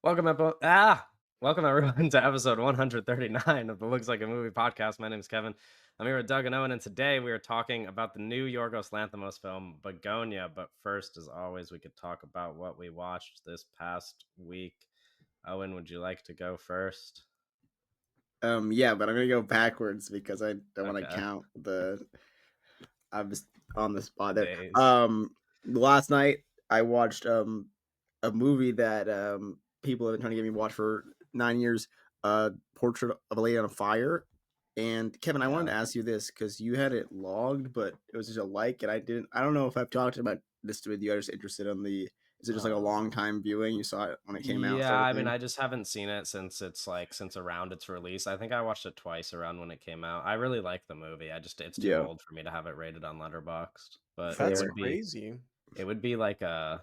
Welcome welcome everyone to episode 139 of the Looks Like a Movie podcast. My name is Kevin. I'm here with Doug and Owen, and today we are talking about the new Yorgos Lanthimos film Bugonia. But first, as always, we could talk about what we watched this past week. Owen, would you like to go first? Yeah, but I'm gonna go backwards because I don't want to Okay. count the. I'm just on the spot there. Days. Last night I watched a movie that people have been trying to get me to watch for 9 years. Portrait of a Lady on a Fire. And Kevin, I wanted Yeah. to ask you this because you had it logged, but it was just a like, and I didn't. I don't know if I've talked about this with you. I was just interested on the. Is it just like a long Um, time viewing? You saw it when it came out, yeah, sort of I mean, thing. I just haven't seen it since around its release. I think I watched it twice around when it came out. I really like the movie. It's too Yeah, old for me to have it rated on Letterboxd, but That's fair. crazy. it would be like a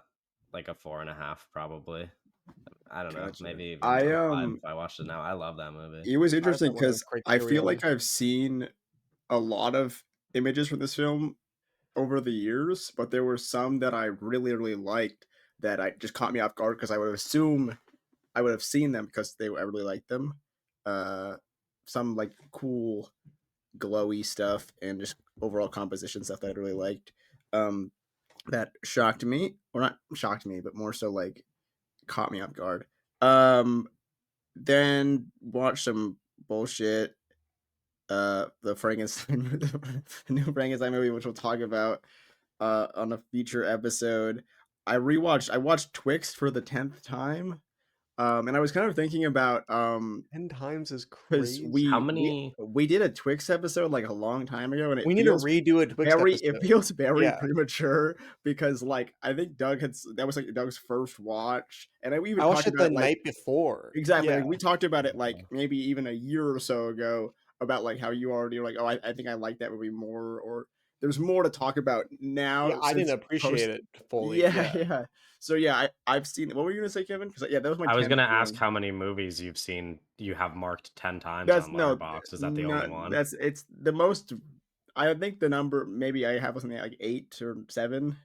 4.5 probably. I don't know, Gotcha. maybe even I a 5 if I watched it now. I love that movie. It was I have interesting that one on because I feel Criterion. like I've seen a lot of images from this film over the years, but there were some that I really, really liked that I just caught me off guard because I would assume I would have seen them because I really liked them. Uh, some like cool glowy stuff and just overall composition stuff that I really liked. Um, that shocked me, or not shocked me, but more so like caught me off guard. Um, then watched some bullshit the Frankenstein the new Frankenstein movie, which we'll talk about on a future episode. I watched Twix for the 10th time. And I was kind of thinking about 10 times is because How crazy. many we did a Twix episode like a long time ago, and We need to redo a Twix it episode. feels very Yeah. premature because like I think that was like Doug's first watch, and we even I watched talked it about the it like night before. exactly. Yeah. Like we talked about it like uh, maybe even a year or so ago about like how you already were like, oh, I think I like that movie more, or there's more to talk about Yeah, now I didn't since appreciate post. it fully. Yeah, Yeah. yeah. So yeah, I've seen. What were you gonna say, Kevin? Because yeah, that was my I was 10th gonna ask viewing. how many movies you have marked 10 times That's on no, Letterboxd. Is that the only not one? that's it's the most. I think the number maybe I have something like 8 or 7,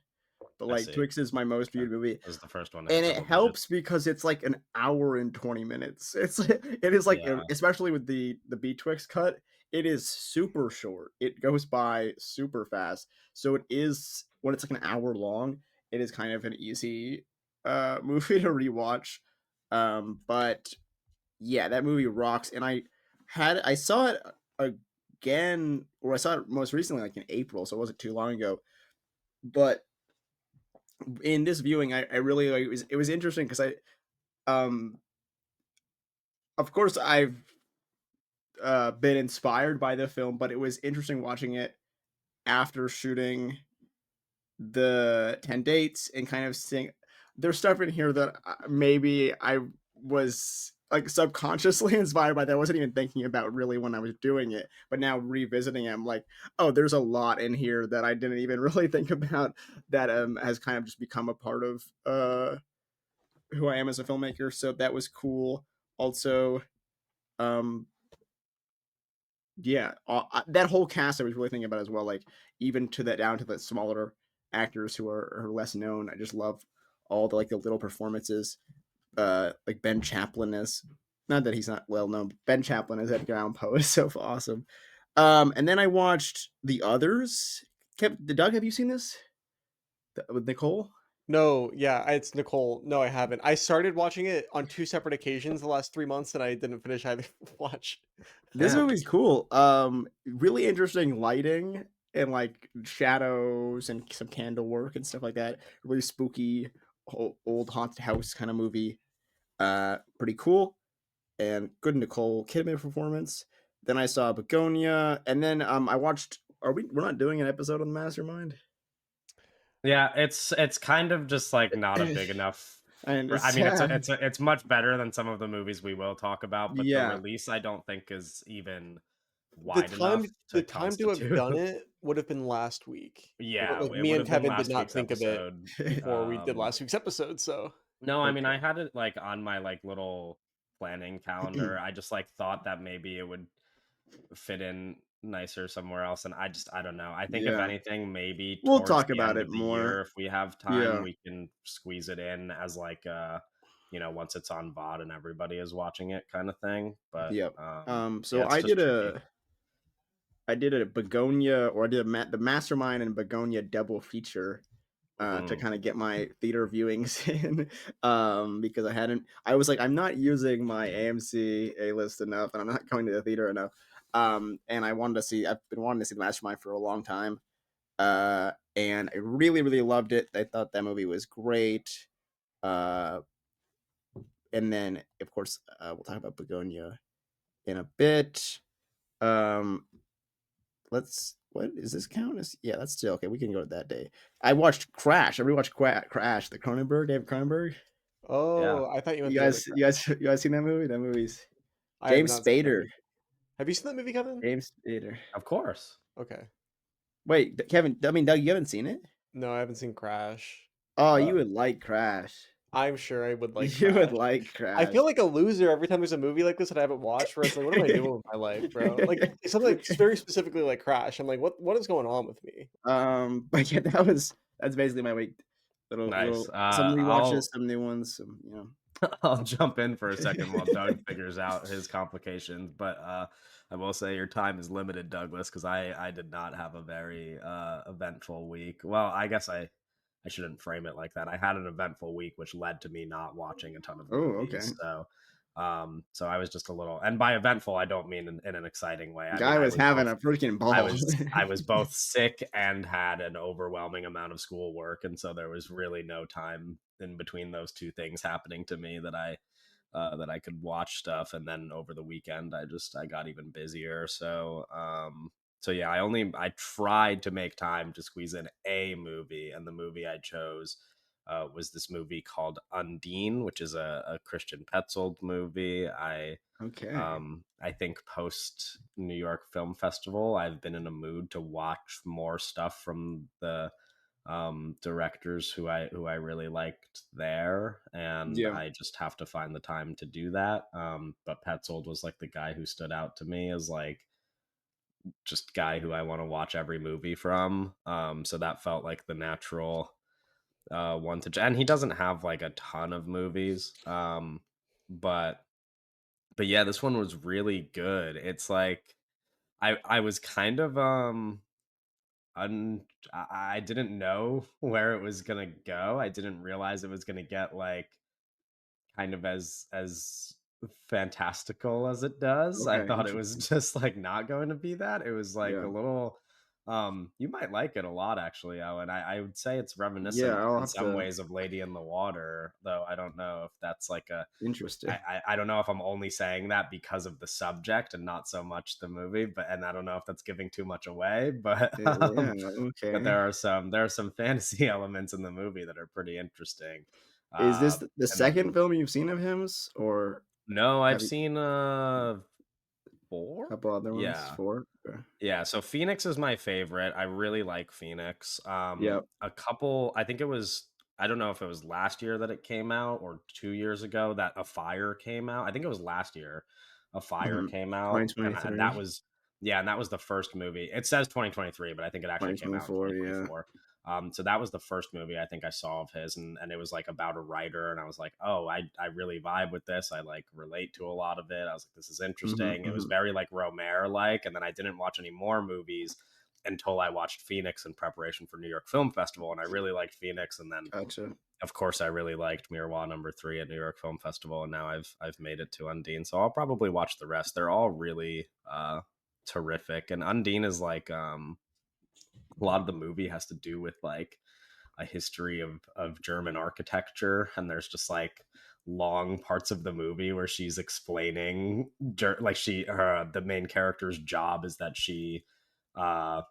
but I like see. Twix is my most Okay. viewed movie. This is the first one to hit And it double digits. helps because it's like an hour and 20 minutes. It is like Yeah. especially with the Betwixt cut, it is super short. It goes by super fast. So it is when it's like an hour long, it is kind of an easy movie to rewatch. But yeah, that movie rocks, and I saw it again, or I saw it most recently like in April, so it wasn't too long ago. But in this viewing, I really like it was interesting because um of course I've been inspired by the film, but it was interesting watching it after shooting the 10 dates and kind of seeing there's stuff in here that maybe I was like subconsciously inspired by that I wasn't even thinking about really when I was doing it, but now revisiting it, I'm like, oh, there's a lot in here that I didn't even really think about that has kind of just become a part of who I am as a filmmaker. So that was cool. Also, um, yeah, that whole cast I was really thinking about as well. Like even to that down to the smaller actors who are less known. I just love all the like the little performances. Like Ben Chaplin is not that he's not well known. But Ben Chaplin as Edgar Allan Poe is so awesome. And then I watched the others. Doug, have you seen this with Nicole? No, yeah, it's Nicole. No, I haven't. I started watching it on 2 separate occasions the last 3 months, and I didn't finish either watch. This Damn. movie's cool. Really interesting lighting and like shadows and some candle work and stuff like that. Really spooky, old haunted house kind of movie. Pretty cool and good Nicole Kidman performance. Then I saw Begonia, and then I watched. We're not doing an episode on the Mastermind. Yeah, it's kind of just like not a big enough. I I mean, understand. it's much better than some of the movies we will talk about, but the Yeah, release I don't think is even The wide time enough to the time to have constitute. done it would have been last week. Yeah, Like, it me would and have been Kevin did last not week's think of it episode. before we did Um, last week's episode, so no, I mean, I okay. had it like on my like little planning calendar. I just like thought that maybe it would fit in nicer somewhere else, and I don't know. I think if Yeah, anything, maybe we'll towards talk the about end it of the year, more. if we have time, Yeah, we can squeeze it in as like a once it's on VOD and everybody is watching it, kind of thing. But Yep. yeah, So it's just tricky. I did a Begonia, or I did the Mastermind and Begonia double feature to Mhm. kind of get my theater viewings in, because I was like, I'm not using my AMC A list enough, and I'm not going to the theater enough. And I've been wanting to see the Mastermind for a long time. And I really, really loved it. I thought that movie was great. Uh, and then, of course, we'll talk about Begonia in a bit. Um, what is this count as? Yeah, that's still okay. We can go to that day. I watched Crash. I rewatched Crash, the David Cronenberg. Yeah, Oh, I thought you meant the other You guys seen that movie? That movie's I have James not seen that Spader. movie. Have you seen that movie, Kevin? James Spader. of course. Okay. Wait, Kevin. I mean, Doug, you haven't seen it? No, I haven't seen Crash. Oh, you Uh, would like Crash. I'm sure I would like You would Crash. like I Crash. feel like a loser every time there's a movie like this that I haven't watched where it's like, what am I doing with my life, bro? Like something like very specifically like Crash. I'm like, what is going on with me? But yeah, that's basically my week. nice. Some rewatches, I'll some new ones, some. I'll jump in for a second while Doug figures out his complications, but I will say your time is limited, Douglas, because I did not have a very eventful week. Well, I guess I shouldn't frame it like that. I had an eventful week, which led to me not watching a ton of Oh, okay. movies. So I was just a little, and by eventful, I don't mean in an exciting way. I mean Guy was having a freaking ball. I was both sick and had an overwhelming amount of schoolwork, and so there was really no time in between those two things happening to me that I could watch stuff. And then over the weekend, I got even busier. So yeah, I tried to make time to squeeze in a movie, and the movie I chose was this movie called Undine, which is a Christian Petzold movie. Okay. I think post New York Film Festival, I've been in a mood to watch more stuff from the directors who I really liked there, and Yeah. I just have to find the time to do that. But Petzold was like the guy who stood out to me as like just guy who I want to watch every movie from. So that felt like the natural one to, and he doesn't have like a ton of movies, but yeah, this one was really good. It's like I was kind of un I didn't know where it was gonna go. I didn't realize it was gonna get like kind of as fantastical as it does. I Okay. thought it was Interesting. just like not going to be that. It was like a Yeah. little you might like it a lot actually, Owen. I would say it's Yeah. reminiscent I'll in have some to. ways of Lady in the Water, though I don't know if that's like a Interesting. I don't know if I'm only saying that because of the subject and not so much the movie, and I don't know if that's giving too much away, but Yeah. but Okay. there are some fantasy elements in the movie that are pretty interesting. Is this Uh, the and second then film you've seen of him's, or no, I've have you seen four. a couple other ones? Yeah, Four. yeah, so Phoenix is my favorite. I really like Phoenix. Yep. A couple, I think it was, I don't know if it was last year that it came out or 2 years ago that A Fire came out. I think it was last year. A Fire Hmm. came out, and that 2023. was, yeah, and that was the first movie. It says 2023, but I think it actually came out in 2024. Yeah. 2024. So that was the first movie I think I saw of his, and it was like about a writer, and I was like, oh, I really vibe with this. I like relate to a lot of it. I was like, this is Hmm. interesting. It was Hmm. very like Romare like, and then I didn't watch any more movies until I watched Phoenix in preparation for New York Film Festival, and I really liked Phoenix, and then Gotcha. of course I really liked Miroir #3 at New York Film Festival, and now I've made it to Undine, so I'll probably watch the rest. They're all really terrific, and Undine is like a lot of the movie has to do with like a history of German architecture, and there's just like long parts of the movie where she's explaining like the main character's job is that she uh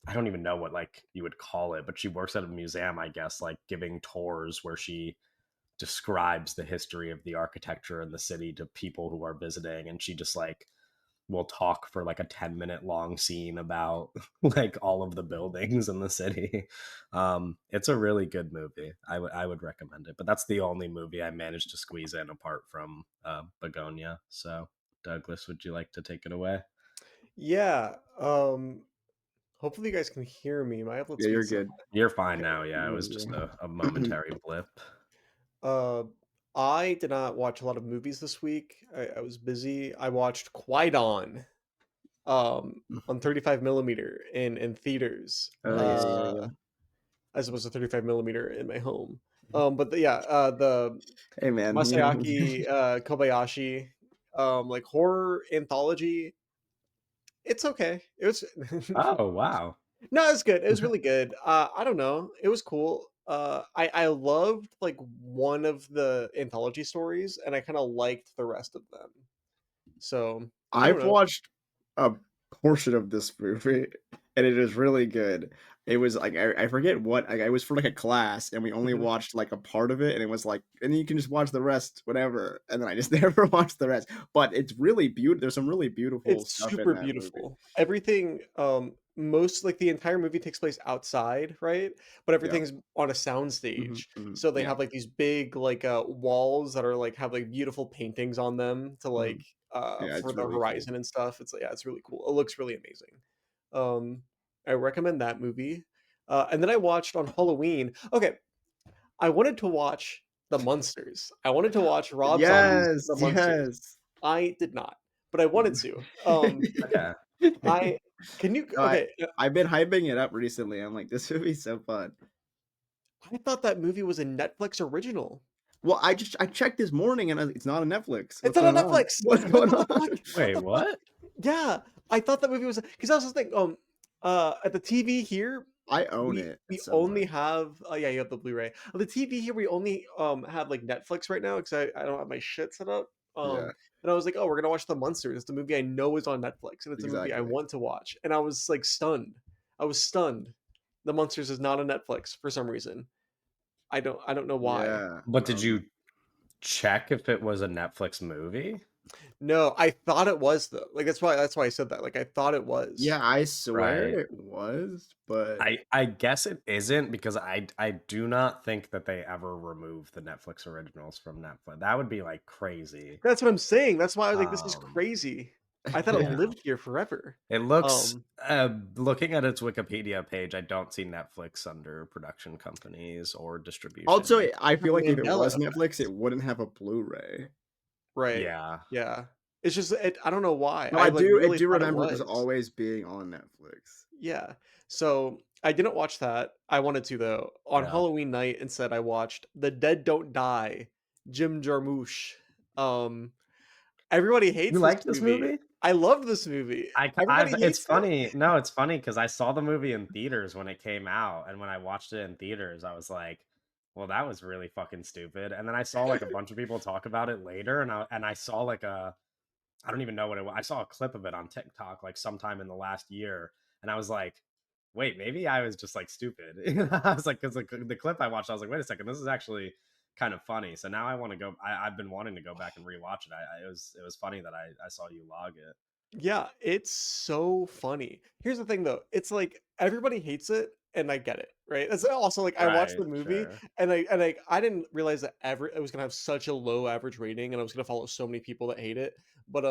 I don't even know what like you would call it, but she works at a museum, I guess, like giving tours where she describes the history of the architecture in the city to people who are visiting, and she just like will talk for like a 10-minute long scene about like all of the buildings in the city. It's a really good movie. I would recommend it, but that's the only movie I managed to squeeze in apart from Begonia. So Douglas, would you like to take it away? Yeah. Hopefully you guys can hear me. My upload Yeah, you're speed's good. You're fine okay. now. Yeah, it was just Yeah. a momentary blip. Uh, I did not watch a lot of movies this week. I was busy. I watched Qui-Gon on 35 millimeter in theaters. Oh yeah, yeah, Uh, yeah. as opposed to 35 millimeter in my home. Yeah, the Hey man, you know. Masaaki Kobayashi like horror anthology. It's okay. It was Oh, wow. no, it's good. It was really good. I don't know. It was cool. I loved like one of the anthology stories, and I kind of liked the rest of them. So I don't I've know. watched a portion of this movie, and it is really good. It was like I forget what I was for like a class, and we only Mhm. watched like a part of it, and it was like, and then you can just watch the rest, whatever. And then I just never watched the rest. But it's really beautiful. There's some really beautiful It's stuff in super that movie. beautiful. Everything, most like the entire movie takes place outside, right? But Yeah. everything's on a sound stage. So they Yeah. have like these big like walls that are like have like beautiful paintings on them to like Mhm. Yeah, for it's the really cool. horizon and stuff. It's like yeah, it's really cool. It looks really amazing. Um I recommend that movie. And then I watched on Halloween. Okay, I wanted to watch The Munsters. I wanted to watch Rob Zombie's Yes, The Munsters. yes. I did not, but I wanted to. Okay. I can you No, okay, I've been hyping it up recently. I'm like, this movie's so fun. I thought that movie was a Netflix original. Well, I checked this morning and it's not on Netflix. It's What's not on going on? Netflix! What's What going the on? fuck? What Wait, the fuck? what? Yeah, I thought that movie was because I was just thinking, at the TV here, I own we it we somewhere. only have oh yeah, you have the Blu-ray. On the TV here, we only have like Netflix right now because I don't have my shit set up. Yeah, And I was like, oh, we're gonna watch The Munsters. It's the movie I know is on Netflix, and it's a movie I exactly. want to watch. And I was like stunned. I was stunned. The Munsters is not on Netflix for some reason. I don't know why. Yeah. But did you check if it was a Netflix movie? No, I thought it was though. Like that's why I said that. Like I thought it was. Yeah, I swear Right. it was, but I guess it isn't because I do not think that they ever remove the Netflix originals from Netflix. That would be like crazy. That's what I'm saying. That's why I was like, this is Um, crazy. I thought it yeah. lived here forever. It looks Um, looking at its Wikipedia page, I don't see Netflix under production companies or also distribution. I have feel like if it Mandela was Netflix, effect. it wouldn't have a Blu-ray. Right. Yeah. Yeah. It's just I don't know why. No, I like I really do thought it remember it was was. always being on Netflix. Yeah. So I didn't watch that. I wanted to though. On Yeah. Halloween night instead I watched The Dead Don't Die, Jim Jarmusch. Um Everybody You hates this liked this movie. ve I love this movie. I've Everybody it's hates it. funny. No, it's funny because I saw the movie in theaters when it came out, and when I watched it in theaters, I was like, "Well, that was really fucking stupid." And then I saw like a bunch of people talk about it later, and I saw like a I don't even know what it was. I saw a clip of it on TikTok like sometime in the last year, and I was like, "Wait, maybe I was just like stupid." I was like, because the clip I watched, I was like, "Wait a second, this is actually kind of funny." So now I want to go. I've been wanting to go back and rewatch it. It was funny that I saw you log it. Yeah, it's so funny. Here's the thing though, it's like everybody hates it and I get it, right? It's also like I watched Right. the movie Sure. and I didn't realize that ever it was gonna have such a low average rating and I was gonna follow so many people that hate it. But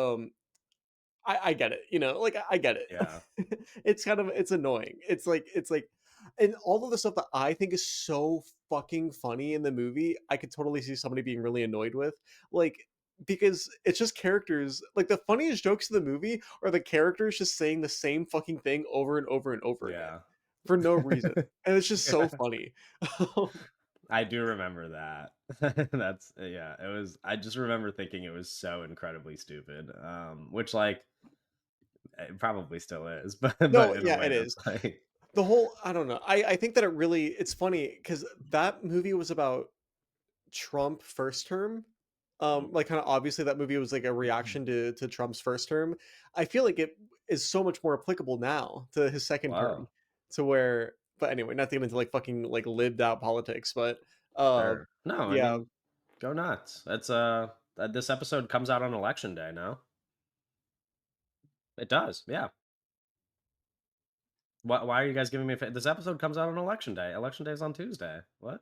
I get it, like I get Yeah. it. It's annoying. It's like and all of the stuff that I think is so fucking funny in the movie, I could totally see somebody being really annoyed with. Like because it's just characters like the funniest jokes in the movie are the characters just saying the same fucking thing over and over and over again Yeah. for no reason. And it's just so Yeah. funny. I do remember that. That's yeah, it was I just remember thinking it was so incredibly stupid. Which like it probably still is, but No, in a yeah, it way is. that's like The whole I don't know. I think that it's funny because that movie was about Trump first term. Like kind of obviously that movie was like a reaction to Trump's first term. I feel like it is so much more applicable now to his second term, wow. to where. But anyway, not to get into like fucking like lived out politics, but uh, Sure. No, I yeah. mean, go nuts. It's this episode comes out on election day, no? It does. Yeah. Why are you guys giving me this episode comes out on election day. Election day is on Tuesday. What?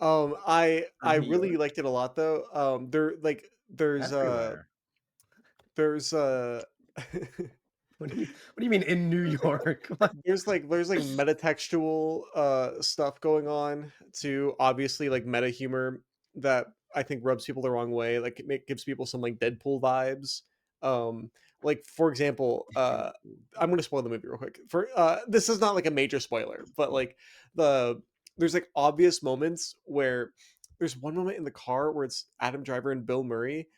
I For New really York? liked it a lot though. There like Everywhere. there's What do you mean in New York? What? there's like metatextual stuff going on too, obviously like meta humor. that I think rubs people the wrong way. Like gives people some like Deadpool vibes. Um, like for example, I'm gonna spoil the movie real quick. For this is not like a major spoiler, but like the there's like obvious moments where there's one moment in the car where it's Adam Driver and Bill Murray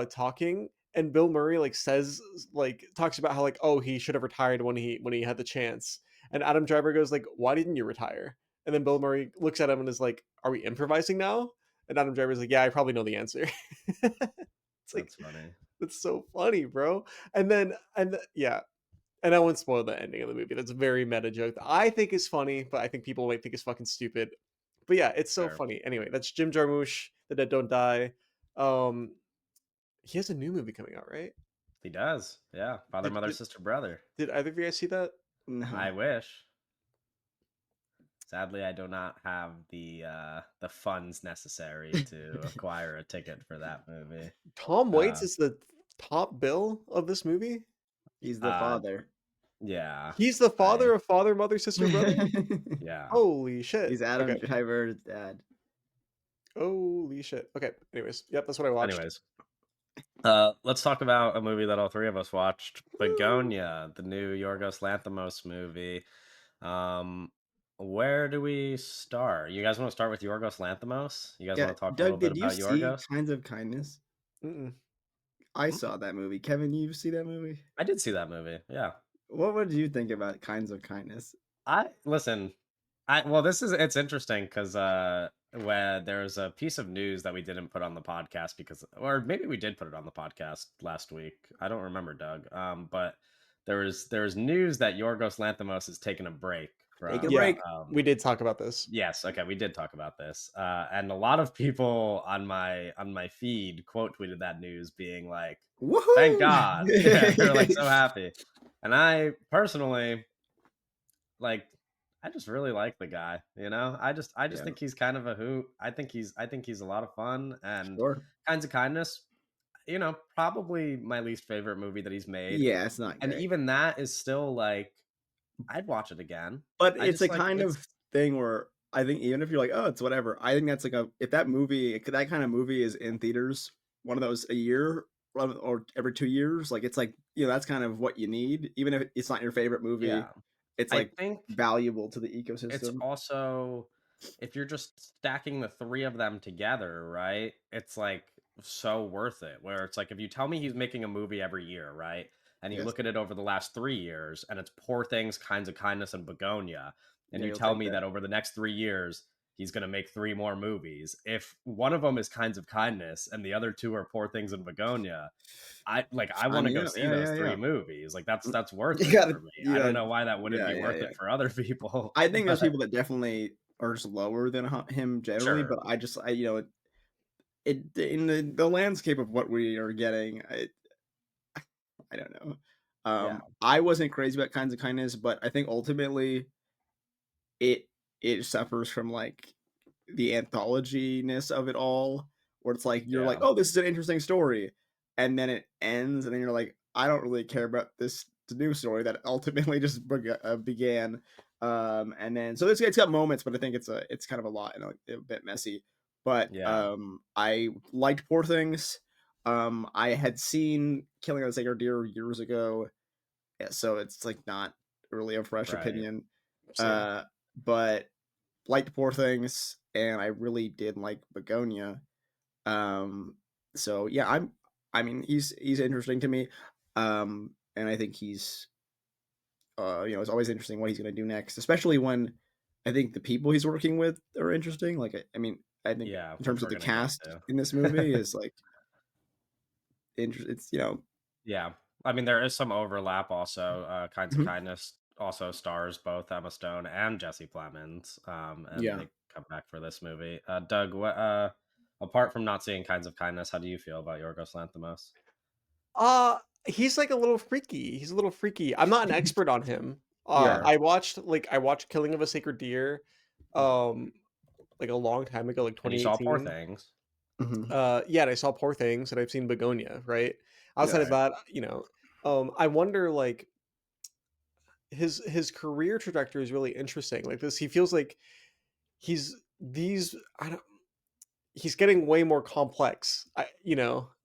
talking, and Bill Murray like says like talks about how like, oh, he should have retired when he had the chance, and Adam Driver goes like, why didn't you retire? And then Bill Murray looks at him and is like, are we improvising now? And Adam Driver's like, yeah, I probably know the answer. It's like That's funny. that's so funny, bro. Yeah, and I won't spoil the ending of the movie. That's a very meta joke that I think is funny, but I think people might think is fucking stupid. But yeah, it's so Fair. funny. Anyway, that's Jim Jarmusch, The Dead Don't Die. Um, he has a new movie coming out, right? He does. Yeah. Father, Did mother, did, sister, brother. did either of you guys see that? No. I wish. Sadly, I do not have the funds necessary to acquire a ticket for that movie. Tom Waits Uh, is the top bill of this movie. He's the uh, father. yeah, He's the I father of father, mother, sister, brother. yeah. Holy shit. He's Adam Okay. Driver's dad. Holy shit. Okay. Anyways, yep, that's what I watched. Anyways, let's talk about a movie that all three of us watched, Woo! Begonia, the new Yorgos Lanthimos movie. Um, where do we start? You guys want to start with Yorgos Lanthimos? You guys Yeah, want to talk a little Doug, bit did you about see Yorgos? Kinds of Kindness? Mm-mm. I Hmm? saw that movie. Kevin, you see that movie? I did see that movie. Yeah. What did you think about Kinds of Kindness? I listen. I well, this is it's interesting because where there's a piece of news that we didn't put on the podcast because, or maybe we did put it on the podcast last week. I don't remember, Doug. But there was news that Yorgos Lanthimos is taking a break Taking a from. Yeah, break. we did talk about this. Yes, okay, we did talk about this, and a lot of people on my feed quote tweeted that news, being like, "Thank Woohoo! God!" Yeah, they're like so happy, and I personally like I just really like the guy, you know? I just Yeah, think he's kind of a hoot. I think he's a lot of fun and sure. Kinds of Kindness, probably my least favorite movie that he's made. Yeah, it's not And great. even that is still like I'd watch it again. But I it's just a like kind it's of thing where I think even if you're like, "Oh, it's whatever," I think that's like a if that movie that kind of movie is in theaters, one of those a year or every 2 years, like, it's like, that's kind of what you need. Even if it's not your favorite movie, yeah. it's, I like, think valuable to the it's ecosystem. also if you're just stacking the 3 of them together, right? It's, like, so worth it, where it's like, if you tell me he's making a movie every year, right? And you Yes. look at it over the last 3 years, and it's Poor Things, Kinds of Kindness, and Begonia, and Yeah, you you'll tell take me that. that over the next 3 years, he's gonna make 3 more movies. If one of them is Kinds of Kindness and the other 2 are Poor Things and Begonia, I Sign wanna me go up. see Yeah, those yeah, 3 yeah. movies, like, that's Mm, that's worth you it gotta for me. I you don't gotta know why that wouldn't yeah, be yeah, worth yeah. it for other people, I think there's but people that definitely are just lower than him generally, sure. but it in the landscape of what we are getting, I don't know. Yeah, I wasn't crazy about Kinds of Kindness, but I think ultimately it it suffers from like the anthology-ness of it all, where it's like you're like, yeah, "Oh, this is an interesting story," and then it ends, and then you're like, "I don't really care about this new story that ultimately just began." And then so it's got moments, but I think it's kind of a lot and a bit messy. But yeah, I liked Poor Things. I had seen Killing of the Sacred Deer years ago, yeah, so it's like not really a fresh right. opinion. Same. Uh, but liked Poor Things, and I really did like Begonia. Um, so yeah, I mean, he's interesting to me, and I think it's always interesting what he's gonna do next, especially when I think the people he's working with are interesting. Like, I mean, I think Yeah, in which terms of we're the gonna get cast in this movie to. is like it's Yeah, I mean, there is some overlap also, Kinds of mhm, Kindness also stars both Emma Stone and Jesse Plemons, and yeah. they come back for this movie. Doug, apart from not seeing Kinds of Kindness, how do you feel about Yorgos Lanthimos? Uh, he's like a little freaky. He's a little freaky. I'm not an expert on him. Yeah. Sure. I watched Killing of a Sacred Deer, um, like a long time ago, like And you saw Poor 2018. Things. Mhm. Yeah, and I saw Poor Things, and I've seen Begonia, right? Outside of Yes. Right. that, I wonder like his career trajectory is really interesting. Like this, he feels like he's these. I don't. he's getting way more complex. In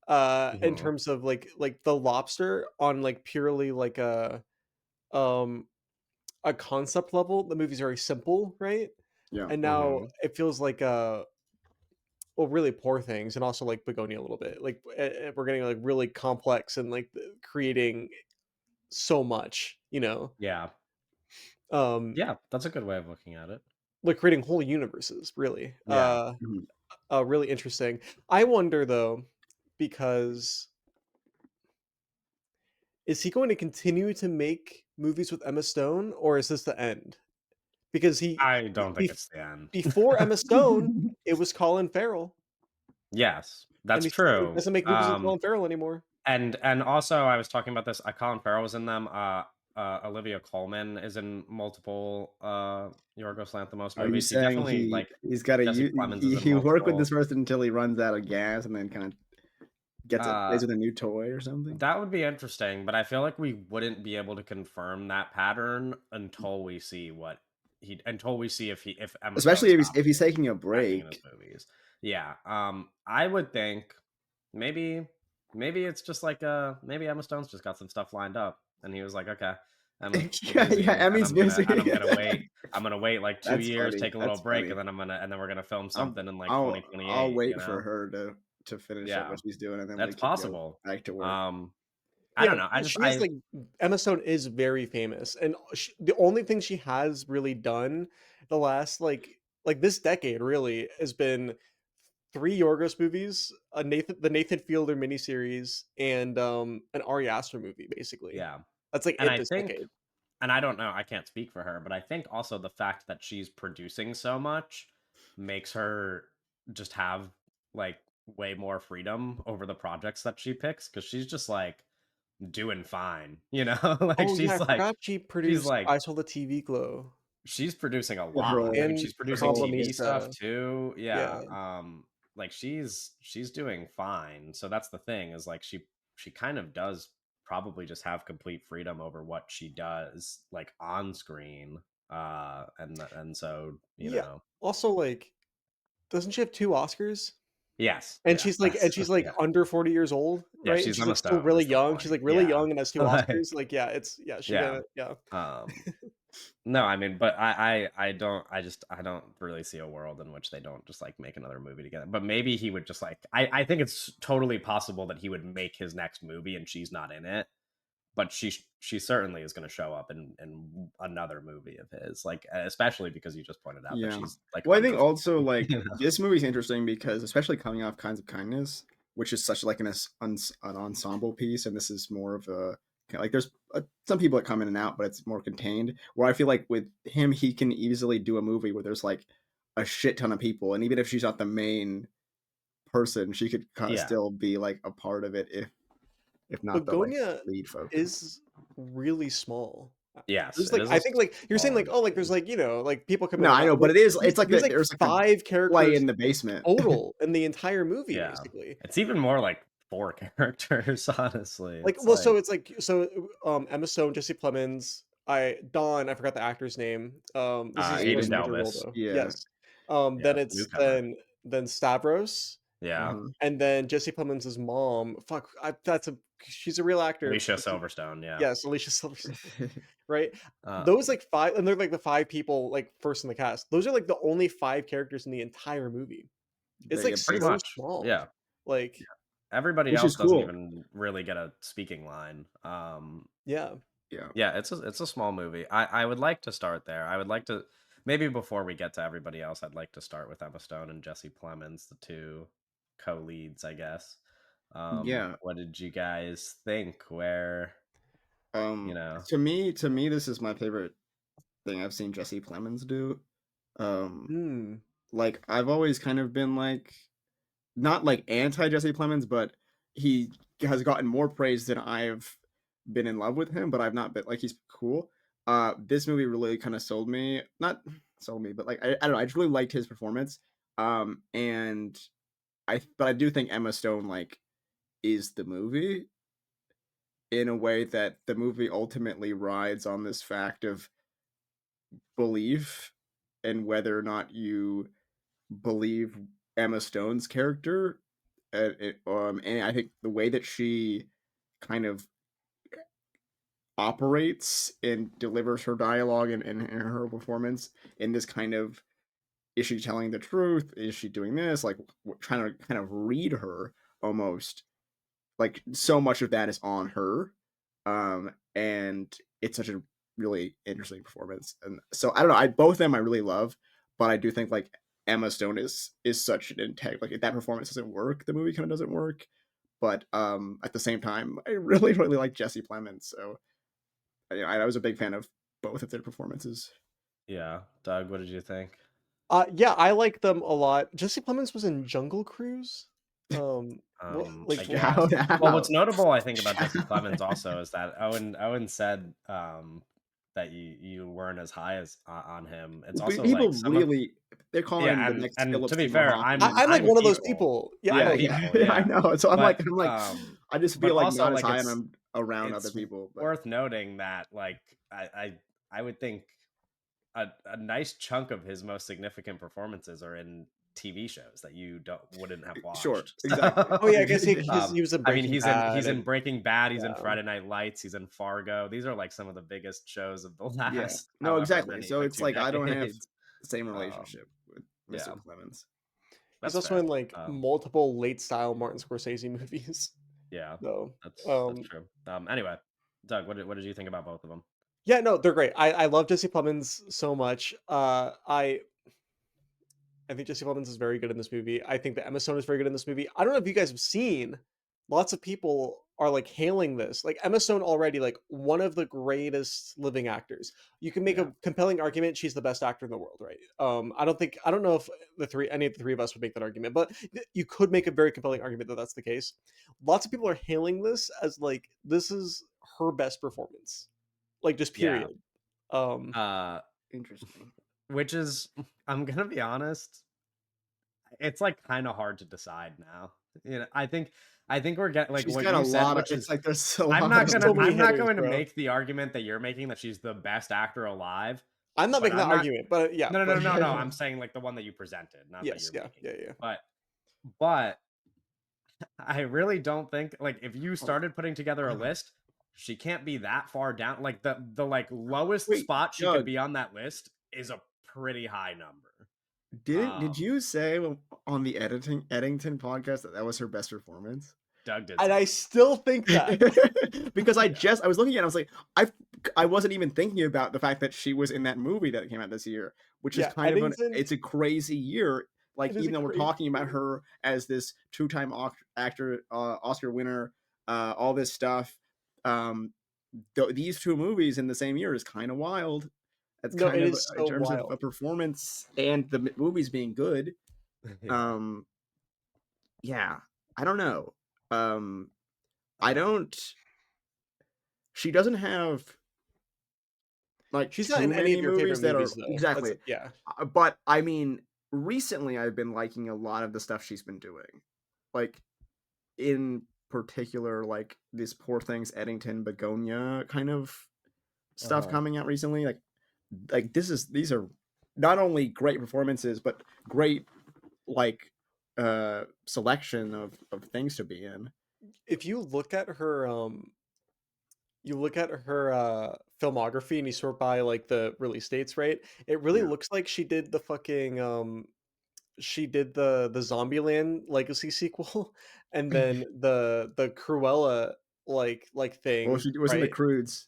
Mhm. terms of like the lobster on like purely like um a concept level, the movie's very simple, right? Yeah. And now Mhm. it feels like well, really poor things, and also like Begonia a little bit. Like we're getting like really complex and like creating so much, Yeah. um, Yeah, that's a good way of looking at it. like creating whole universes. Really, Yeah. Mhm. really interesting. I wonder though, because is he going to continue to make movies with Emma Stone, or is this the end? Because I don't think it's the end. before Emma Stone, it was Colin Farrell, Yes, and that's he true. doesn't make movies with Colin Farrell anymore. And also I was talking about this, Colin Farrell was in them, Olivia Colman is in multiple, Yorgos Lanthimos Are you movies. He saying definitely like he's got to Jesse you Plemons is in he work with multiple. this person until he runs out of gas and then kind of gets a Uh, plays with a new toy or something? that would be interesting, but I feel like we wouldn't be able to confirm that pattern until we see if Emma Stone Especially stops if he's taking a acting in his break. movies. Yeah, I would think maybe it's just like maybe Emma Stone's just got some stuff lined up, and he was like, okay, Emma, we're Yeah, yeah, busy, and Emmy's busy. I'm gonna wait. I'm gonna wait like 2 years, That's funny. take a little That's break, funny. and then we're gonna film I'll something in like I'll 2028. wait for her to finish up Yeah, what she's doing, and then we that's can go possible. back to work. Um, I Yeah, don't know. she is I like Emma Stone is very famous, and the only thing she has really done the last like this decade really has been three Yorgos movies, the Nathan Fielder miniseries, and an Ari Aster movie. Basically, Yeah. that's like And it I this think decade. and I don't know, I can't speak for her, but I think also the fact that she's producing so much makes her just have like way more freedom over the projects that she picks because she's just like doing fine, you know? Like Oh yeah, I forgot she she's produced like I Saw the TV Glow she's producing a Yeah, lot. I mean, and she's producing TV stuff Complemista. too. Yeah, Yeah. Like she's doing fine. So that's the thing is like she kind of does probably just have complete freedom over what she does like on screen. And so, yeah. Also, like, doesn't she have two Oscars? yes, And yeah. she's like That's like yeah. under 40 years old, Yeah, right? And she's she's Emma like still Stone really is the young. She's point. like really Yeah. young and has two Like Oscars. Like, yeah, she yeah. gonna yeah. Um No, I mean, but I don't I don't really see a world in which they don't just like make another movie together. But maybe he would just like I think it's totally possible that he would make his next movie and she's not in it, but she certainly is going to show up in another movie of his, like especially because you just pointed out that Yeah. she's like Well, I under think 40, also like you know. this movie's interesting because especially coming off Kinds of Kindness, which is such like an ensemble piece, and this is more of a like there's some people that come in and out, but it's more contained. Where I feel like with him, he can easily do a movie where there's like a shit ton of people, and even if she's not the main person, she could Yeah. still be like a part of it if not the like Begonia lead focus. is really small. Yes, There's it like is a I think like you're saying smaller like oh like there's movie. like like people come in No, and I out. know, Like, but it is. It's like there's like there's like a five play characters in the basement. total in the entire movie Yeah. basically. It's even more like four characters, honestly. Like, It's well, so like it's like Emma Stone, Jesse Plemons, I forgot the actor's name. This is his Agent first Aiden, major role Elvis. though. yeah. Yes. Yeah, Then it's newcomer. then Stavros, Yeah. Uh-huh. and then Jesse Plemons' mom. Fuck, she's a real actor. Alicia Silverstone, yeah. Yes, Alicia Silverstone, right? Uh, Those like five, and they're like the five people like first in the cast. Those are like the only five characters in the entire movie. It's They like get pretty so much. small. Yeah. Like, Everybody which else is doesn't cool. even really get a speaking line. yeah. Yeah. Yeah, it's a small movie. I would like to start there. I would like to maybe before we get to everybody else, I'd like to start with Emma Stone and Jesse Plemons, the two co-leads, I guess. Yeah. What did you guys think? Where, you know, To me, this is my favorite thing I've seen Jesse Plemons do. Um, Hmm. like I've always kind of been like not like anti Jesse Plemons, but he has gotten more praise than I've been in love with him. But I've not been like he's cool. This movie really kind of sold me, not sold me, but like I don't know, I just really liked his performance. And but I do think Emma Stone like is the movie in a way that the movie ultimately rides on this fact of belief and whether or not you believe Emma Stone's character, and I think the way that she kind of operates and delivers her dialogue and her performance in this kind of, is she telling the truth? Is she doing this? Like trying to kind of read her almost. Like so much of that is on her, and it's such a really interesting performance. And so I don't know. I both of them I really love, but I do think like Emma Stone is such an integ. Like if that performance doesn't work, the movie kind of doesn't work. But at the same time, I really really like Jesse Plemons. So I was a big fan of both of their performances. Yeah, Doug, what did you think? Yeah, I like them a lot. Jesse Plemons was in Jungle Cruise. What like I Shout guess. Well, what's out. notable, I think, about Jesse Shout Plemons also is that Owen said that you weren't as high as on him. It's also like People some of really, they're calling him yeah, the next and to Philip be Seymour fair, Hoffman, and I'm like I'm one of those people. people. Yeah, I'm yeah, no, yeah, people, I yeah. know. So But I just feel like also not as like high and I'm around other it's people, but worth noting that like I would think a nice chunk of his most significant performances are in TV shows that you don't wouldn't have sure, watched. exactly. oh yeah, I guess he was in I mean, Breaking Bad he's in and Breaking Bad, he's in yeah. Friday Night Lights, he's in Fargo. These are like some of the biggest shows of the Yeah, last no, however exactly. many, So like it's two like I don't have decades. the same Um, relationship with yeah, Mr. Clemens. He's that's also fair. in like multiple late style Martin Scorsese movies. Yeah, So, that's um, true. Anyway, Doug, what did you think about both of them? yeah, no, they're great. I love Jesse Plemons so much. I think Jesse Plemons is very good in this movie. I think that Emma Stone is very good in this movie. I don't know if you guys have seen, lots of people are like hailing this. Like Emma Stone already like one of the greatest living actors. You can make Yeah, a compelling argument she's the best actor in the world, right? I don't know if any of the three of us would make that argument, but you could make a very compelling argument that that's the case. Lots of people are hailing this as like this is her best performance. Like just yeah. period. Um Uh, Interesting. which is, I'm gonna be honest, it's like kind of hard to decide now. I think we're getting like She's what got a you said, lot of. which It's is like there's a I'm lot not of. there's gonna so many I'm not hitters, going to bro. make the argument that you're making that she's the best actor alive, I'm not but making that I'm not. argument, but yeah, No, no, but no, no, no. I'm saying like the one that you presented, not that yes, you're yeah, making. yeah, yeah. But I really don't think like if you Oh, started putting together a list, she can't be that far down. Like the like lowest wait, spot she could Doug, be on that list is a pretty high number. did Um, you say on the editing Eddington podcast that was her best performance? Doug did And say I that. still think that. Because Yeah. I was looking at it, I was like, I wasn't even thinking about the fact that she was in that movie that came out this year, which is Yeah, kind of Eddington, it's a crazy year. Like it is a even though we're crazy talking about year. her as this two-time actor, Oscar winner, all this stuff, um, these two movies in the same year is kind of wild. That's No, kind it of is in so terms of a wild. performance and the movies being good. Yeah. Um, yeah, I don't know. Um, I Um, don't. She doesn't have like She's not too in any of many your favorite movies that are movies though. That's exactly. yeah. But I mean, recently I've been liking a lot of the stuff she's been doing. Like in particular, like this Poor Things Eddington Begonia kind of stuff Uh-huh. coming out recently. Like these are not only great performances, but great like selection of things to be in. If you look at her filmography and you sort by like the release dates, right? It really Yeah. looks like she did the fucking she did the Zombieland Legacy sequel and then the Cruella like Well, thing, she was in the right? Crudes,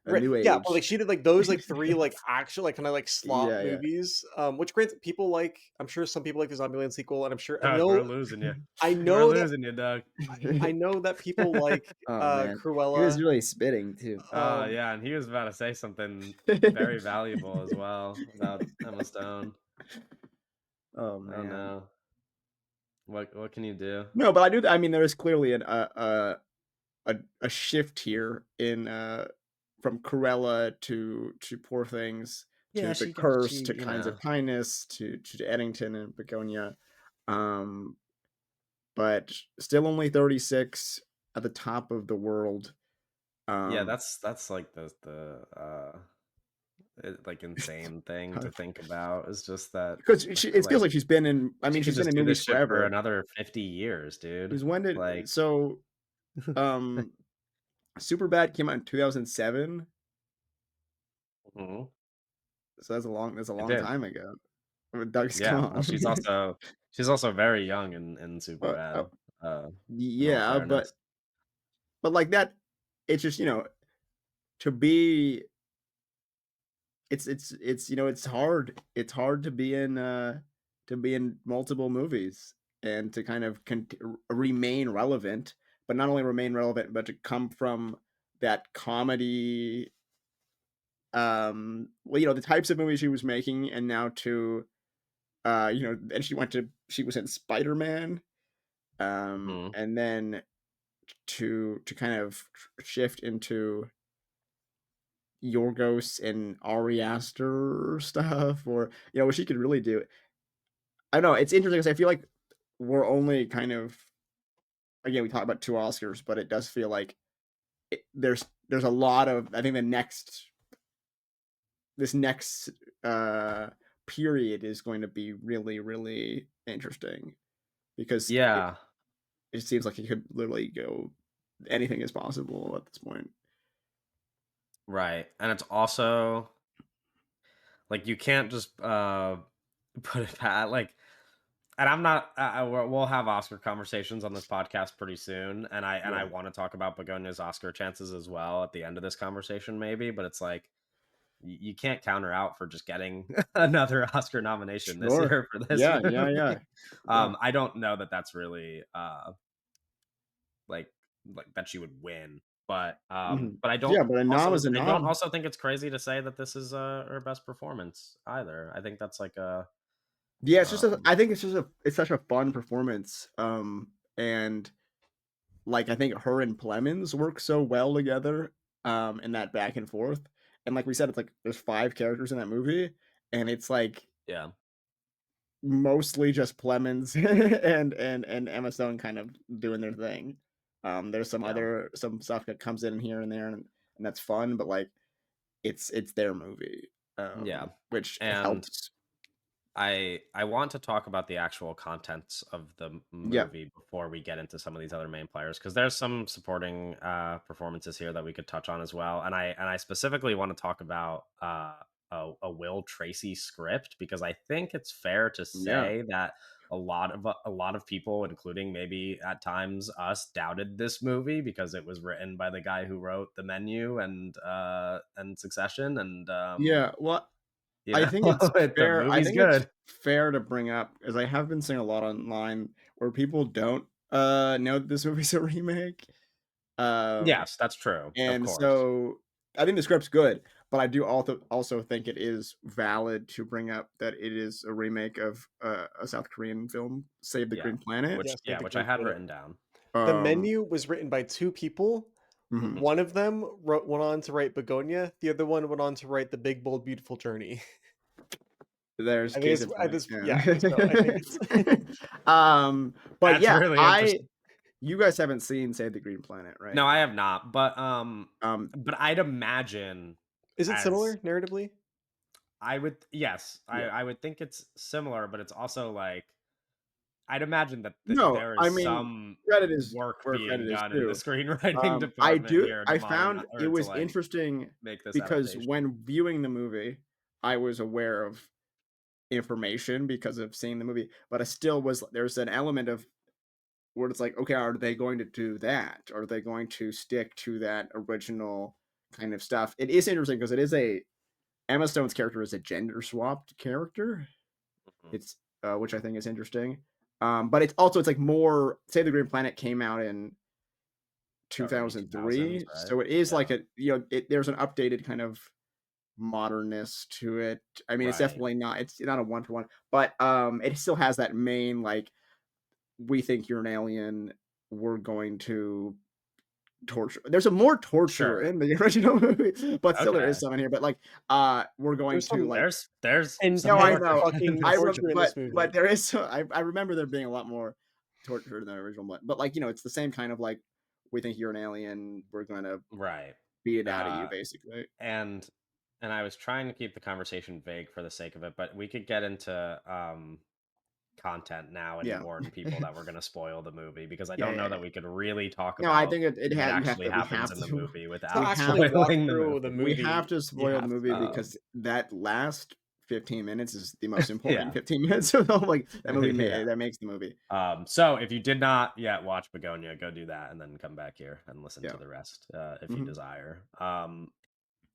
A Right, New yeah, but, like, Age. she did, like, those, like, 3, like, actual, like, kinda, like, slop Yeah, yeah. movies, which granted people like I'm sure some people like the Zombieland sequel, and Doug, we're losing you. I We're know that losing you, Doug. I know that people like, Oh man, he was Cruella, really spitting too. um Yeah, and he was about to say something very valuable as well about Emma Stone. Oh Oh man. no. What can you do? No, but I do. I mean, there is clearly a shift here in from Cruella to Poor Things Yeah, to The she got Curse she, to Kinds of Kindness to Eddington and Begonia, um, but still only 36 at the top of the world. yeah, Um, that's like the like insane thing to think about. Is just that because I it feel feels like like she's been in. I she mean, could she's been just in do movies this shit for forever. another 50 years, dude. Because when did Like, so Superbad came out in 2007, mhm, so that's a it long did. time ago. Doug's Yeah. Well, gone. she's also very young in Oh, Superbad. In all yeah, fairness. but like that, it's just to be it's hard. It's hard to be in multiple movies and to kind of remain relevant, but not only remain relevant, but to come from that comedy well, the types of movies she was making and now to and she was in Spider-Man Mhm. and then to kind of shift into Yorgos and Ari Aster stuff, or what she could really do. I don't know. It's interesting because I feel like we're only kind of again we talk about two Oscars, but it does feel like there's a lot of I think this next uh period is going to be really really interesting because Yeah. it seems like it could literally go anything is possible at this point. Right. And it's also like you can't just put it like, and I'm not. We'll have Oscar conversations on this podcast pretty soon, and I Yeah. want to talk about Begonia's Oscar chances as well at the end of this conversation, maybe. But it's like you can't counter out for just getting another Oscar nomination this Sure. year for this Yeah, yeah, movie. yeah. Yeah. I don't know that that's really like that she would win, Mhm. but I don't Yeah, but a nom is a I don't nom. also think it's crazy to say that this is her best performance either. I think that's like a Yeah, it's just um I think it's such a fun performance, and, like, I think her and Plemons work so well together, in that back and forth, and like we said, it's like there's 5 characters in that movie, and it's, like, yeah. mostly just Plemons and Emma Stone kind of doing their thing. There's Yeah. some stuff that comes in here and there, and that's fun, but, like, it's their movie, Yeah. which And helps. I want to talk about the actual contents of the Yeah, movie before we get into some of these other main players because there's some supporting performances here that we could touch on as well. And I specifically want to talk about a Will Tracy script because I think it's fair to yeah. say that a lot of people, including maybe at times us, doubted this movie because it was written by the guy who wrote The Menu and Succession and Yeah, well, you I know think it's the fair I movie's think it's good. fair to bring up, as I have been seeing a lot online where people don't, know that this movie's a remake, um, Yes, that's true, of and course. so I think the script's good, but I do also think it is valid to bring up that it is a remake of, a South Korean film, Save the Yeah, Green Planet, Yes, which the I Green had Planet. written down. The um menu was written by two people. mhm. One of them went on to write Begonia. The other one went on to write The Big Bold Beautiful Journey. There's I think case it's in I point, this yeah. So I think yeah. it's But That's yeah, really I interesting. you guys haven't seen Save the Green Planet, right? No, I have not, Um, but I'd imagine is it as similar narratively? I would yes, yeah. I would think it's similar, but it's also like I'd imagine that No, there I is mean, some credit is work where being credit is done in the due. screenwriting department here to I found it to was like interesting make this because adaptation. when viewing the movie, I was aware of information because of seeing the movie, but I still was there's an element of where it's like, okay, are they going to do that? Are they going to stick to that original kind of stuff? It is interesting because it is a Emma Stone's character is a gender swapped character. Mhm. It's which I think is interesting. But it's like more. Say the Green Planet came out in Early 2000s, 2003, right? so it is Yeah. like there's an updated kind of modernness to it. I mean, it's Right. definitely not. It's not a one for one, but it still has that main like we think you're an alien. We're going to torture. There's a more torture Sure. in the original movie, but still there is Okay. some in here. But like, we're going There's to some like. There's some No, I intense know. torture in fucking I this rem- torture in this but movie. there is. I remember there being a lot more torture in the original one. But like it's the same kind of like we think you're an alien. We're gonna right. beat it out of you, Uh basically. and and I was trying to keep the conversation vague for the sake of it, but we could get into content now and Yeah. warn people that we're going to spoil the movie because I Yeah, don't yeah, know yeah. that we could really talk No, I about think it what ha you have actually to we happens have in the to movie To we without have actually walk spoiling the through the movie. we have movie, to you spoil the have movie to. because that last 15 minutes is the most important Yeah. 15 minutes of the like, that movie Yeah. that makes the movie. So if you did not yet watch Begonia, go do that and then come back here and listen to Yeah. the rest if you Mhm. desire.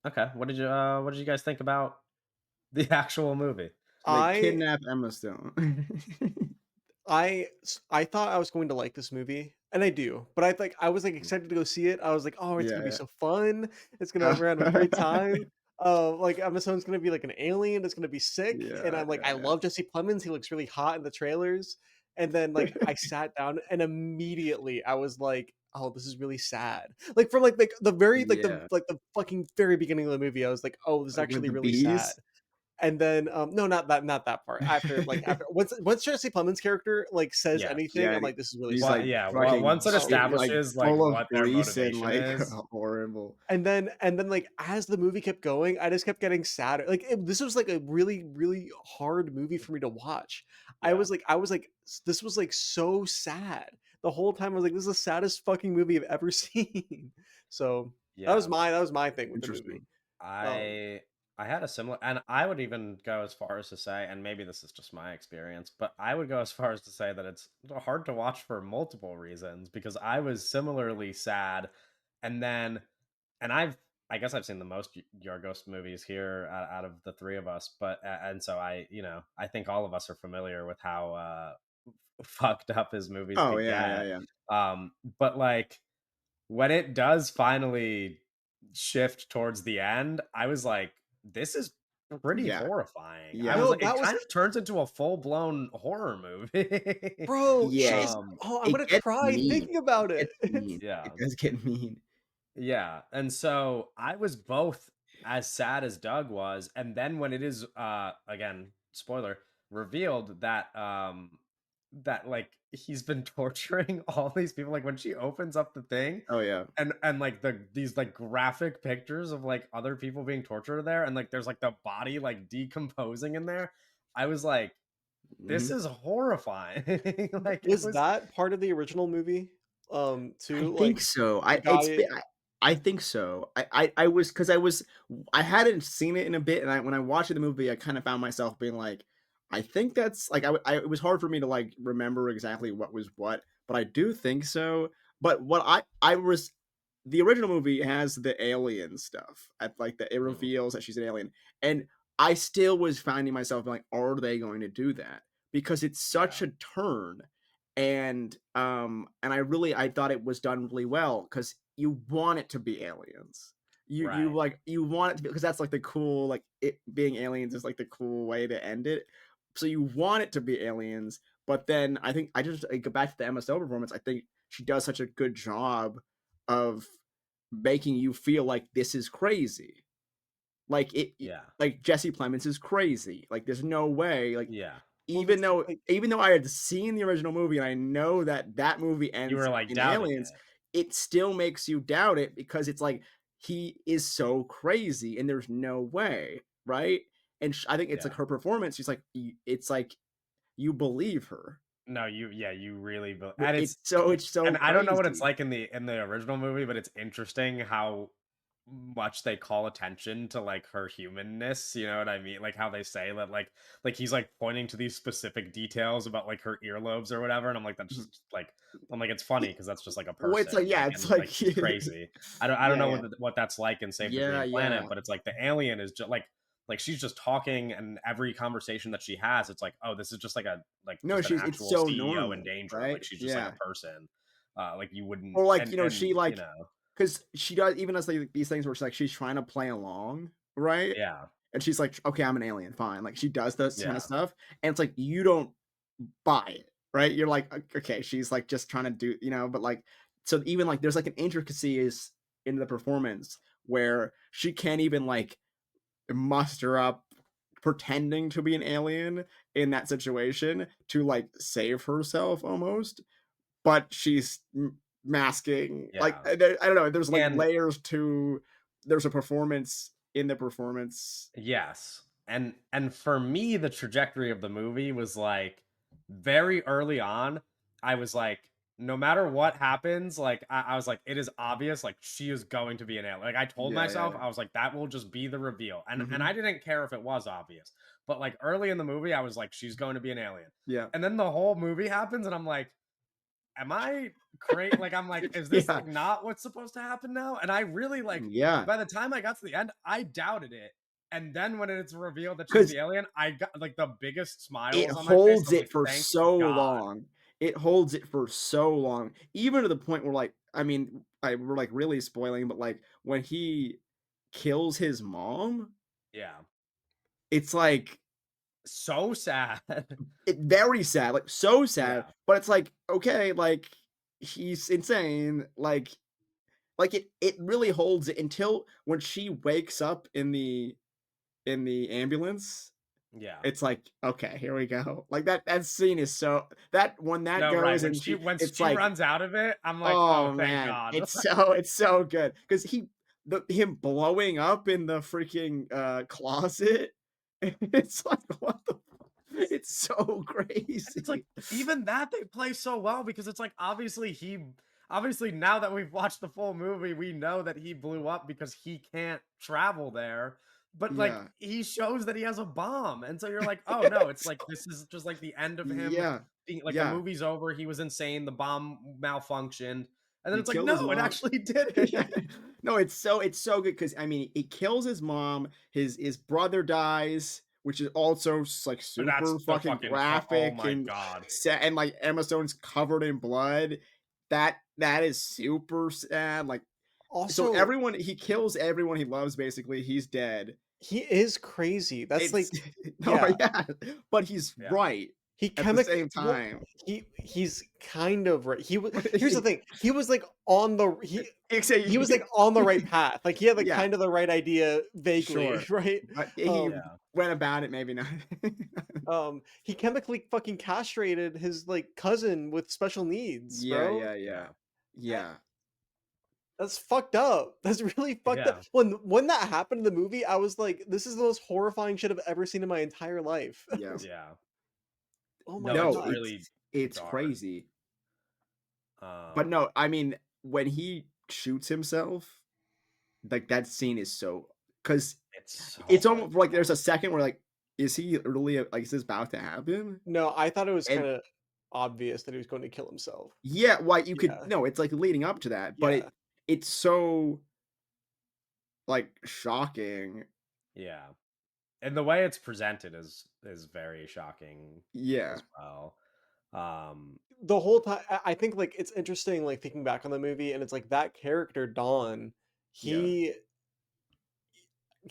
Okay. What did you guys think about the actual movie? So they I kidnap Emma Stone. I thought I was going to like this movie, and I do, but I was, like, Mm. excited to go see it. I was like, "Oh, it's gonna be Yeah, so fun. It's gonna yeah. we're gonna have a great time." Like, Emma Stone's gonna be, like, an alien It's gonna be sick, and Yeah, I'm like, I yeah, love Jesse Plemons, he looks really hot in the trailers, and then, like, yeah. I sat down, and immediately I was like, "Oh, this is really sad." Like, from, like, the very Yeah. like, the fucking very beginning of the movie, I was like, "Oh, this is Like, with actually the really sad." bees? And then, no, not that part. After Jesse Plemons' character, like, says Yes. anything, Yeah, I'm and like, "This is really he's, sad." like, Yeah. fucking Once it like, establishes like full of what their grease and, motivation like, is, horrible. And then, like, as the movie kept going, I just kept getting sadder. Like, this was, like, a really, really hard movie for me to watch. yeah, I was like, "This was, like, so sad." The whole time I was like, "This is the saddest fucking movie I've ever seen." So, yeah. that was my thing with the movie. Interesting. Um, I I had a similar, and I would even go as far as to say, and maybe this is just my experience, but I would go as far as to say that it's hard to watch for multiple reasons because I was similarly sad, and then, and I guess I've seen the most Yorgos movies here out of the three of us, but and so I think all of us are familiar with how fucked up his movies Oh, could yeah, yeah, get. yeah. But like when it does finally shift towards the end, I was like, this is pretty Yeah, horrifying. I yeah. was no, like, it that was kind of turns into a full-blown horror movie. bro, Yeah, she's um, oh, I'm it gonna gets cry mean. thinking It about it. gets mean. It yeah. does get mean. Yeah. And so I was both as sad as Doug was, and then when it is again, spoiler, revealed that like he's been torturing all these people, like when she opens up the thing Oh, yeah. and like these like graphic pictures of like other people being tortured there and like there's like the body like decomposing in there. I was like, this Mhm. is horrifying. Like it Was was. that part of the original movie? I Too, think like, so. the guy I think so. I was because I hadn't seen it in a bit, and when I watched the movie, I kind of found myself being like, I think that's like it was hard for me to like remember exactly what was what, but I do think so. But what I was the original movie has the alien stuff. At like that it Mhm. reveals that she's an alien, and I still was finding myself being like, are they going to do that? Because it's such Yeah. a turn, and I thought it was done really well because you want it to be aliens. You Right. like you want it to be because that's like the cool like it being aliens is like the cool way to end it. So you want it to be aliens, but then I think I just go back to the Emma Stone performance. I think she does such a good job of making you feel like this is crazy. Like Yeah. like Jesse Plemons is crazy. Like there's no way. Like Yeah. well, that's like even though I had seen the original movie and I know that that movie You ends were like in doubting aliens, it. it still makes you doubt it because it's like he is so crazy and there's no way, right? And I think it's like Yeah. her performance. She's like, it's like you believe her. No, you really and It's so and I don't know what it's crazy. like in the original movie, but it's interesting how much they call attention to like her humanness, you know what I mean? Like how they say that like he's like pointing to these specific details about like her earlobes or whatever, and I'm like that's Mhm. just like I'm like it's funny Yeah, because that's just like a well, it's like person, yeah, like it's and like like she's crazy. I don't yeah, know yeah, what that's like in Save the yeah, Green Planet, yeah. but it's like the alien is just like she's just talking, and every conversation that she has, it's like, oh, this is just like No, just an it's actual so CEO in normal, danger. right? Like she's just like a Yeah. person. Like you wouldn't Or like, and she like because she does even as like these things where she's trying to play along, right? yeah, And she's like, okay, I'm an alien, fine. Like she does this kind of yeah, stuff, and it's like you don't buy it, right? You're like, okay, she's like just trying to do, but like, so even like there's like an intricacy is in the performance where she can't even like muster up pretending to be an alien in that situation to like save herself almost, but she's masking like yeah. I don't know. There's like And layers to there's a performance. in the performance. Yes. And for me, the trajectory of the movie was like very early on, I was like, no matter what happens, like I was like, it is obvious, like she is going to be an alien. Like I told Yeah, yeah, myself, yeah. I was like, that will just be the reveal. And Hmm. I didn't care if it was obvious. But like early in the movie, I was like, she's going to be an alien. Yeah. And then the whole movie happens, and I'm like, am I crazy? Like, I'm like, is this Yeah. like not what's supposed to happen now? And I really like, Yeah. by the time I got to the end, I doubted it. And then when it's revealed that she's Because the alien, I got like the biggest it smiles on my face. I holds was it like, for thank so God. long. It holds it for so long, even to the point where, like, I mean, we're like really spoiling, but like when he kills his mom, Yeah. it's like So sad. it very sad, like so sad. Yeah. But it's like okay, like he's insane, like it really holds it until when she wakes up in the ambulance. Yeah. It's like, okay, here we go. Like that scene is so that when that No, right. goes and When it's she like, runs out of it, I'm like, oh, oh thank man, God. it's so good because him blowing up in the freaking closet. It's like what the it's so And it's like crazy. even that they play so well because it's like obviously now that we've watched the full movie, we know that he blew up because he can't travel there. But like Yeah. he shows that he has a bomb. And so you're like, oh no, it's It's like this is just like the end of him yeah. being like the Yeah. movie's over, he was insane, the bomb malfunctioned. And then He it's like, killed his no, it mom. actually did Yeah. it. No, it's so good because I mean, he kills his mom, his brother dies, which is also like That's super the fucking fucking oh graphic my and god. and like Emma Stone's covered in blood. That is super sad. Like so Also, everyone he kills everyone he loves basically. He's dead. he is crazy. That's It's like, no, yeah, yeah, but he's Yeah. right he at the chemically same well, time. he's kind of right. Here's the thing. He was like on the he was like Except on the right path. Like he had like yeah, kind of the right idea vaguely, sure. right? But he Um Yeah. went about it maybe not. he chemically fucking castrated his like cousin with special needs, Yeah, bro. yeah, yeah. Yeah. Yeah, That's fucked up. That's really fucked up. Yeah. When that happened in the movie, I was like, this is the most horrifying shit I've ever seen in my entire life. yeah. Yeah. Oh my No, No, it's god. really it's dark. crazy. But Um no, I mean, when he shoots himself, like, that scene is so because it's so it's hard almost to like there's a watch. second where, like, is he really, like, is this about to happen? No, I thought it was And kinda obvious that he was going to kill himself. yeah, why you could Yeah, no, it's, like, leading up to that, but yeah. it's so, like, shocking. Yeah. And the way it's presented is very shocking Yeah, as well. Um, The whole time I think, like, it's interesting, like, thinking back on the movie, and it's like that character, Don, yeah, he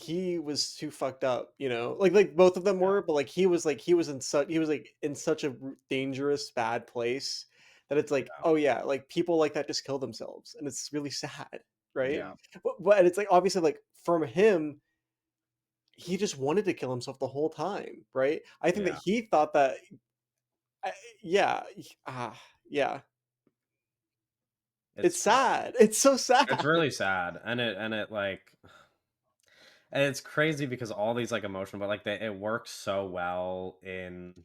he was too fucked up, you know? Like both of them yeah, were, but, like, he was, like, in such a dangerous, bad place that it's like, yeah, "Oh, yeah, like, people like that just kill themselves," and it's really sad, right? yeah, But it's like, obviously, like, from him, he just wanted to kill himself the whole time, right? I think that yeah. he thought that I yeah, yeah. It's It's sad. sad. It's so It's sad. really sad, and it like and it's crazy because all these like emotional, but like it works so well in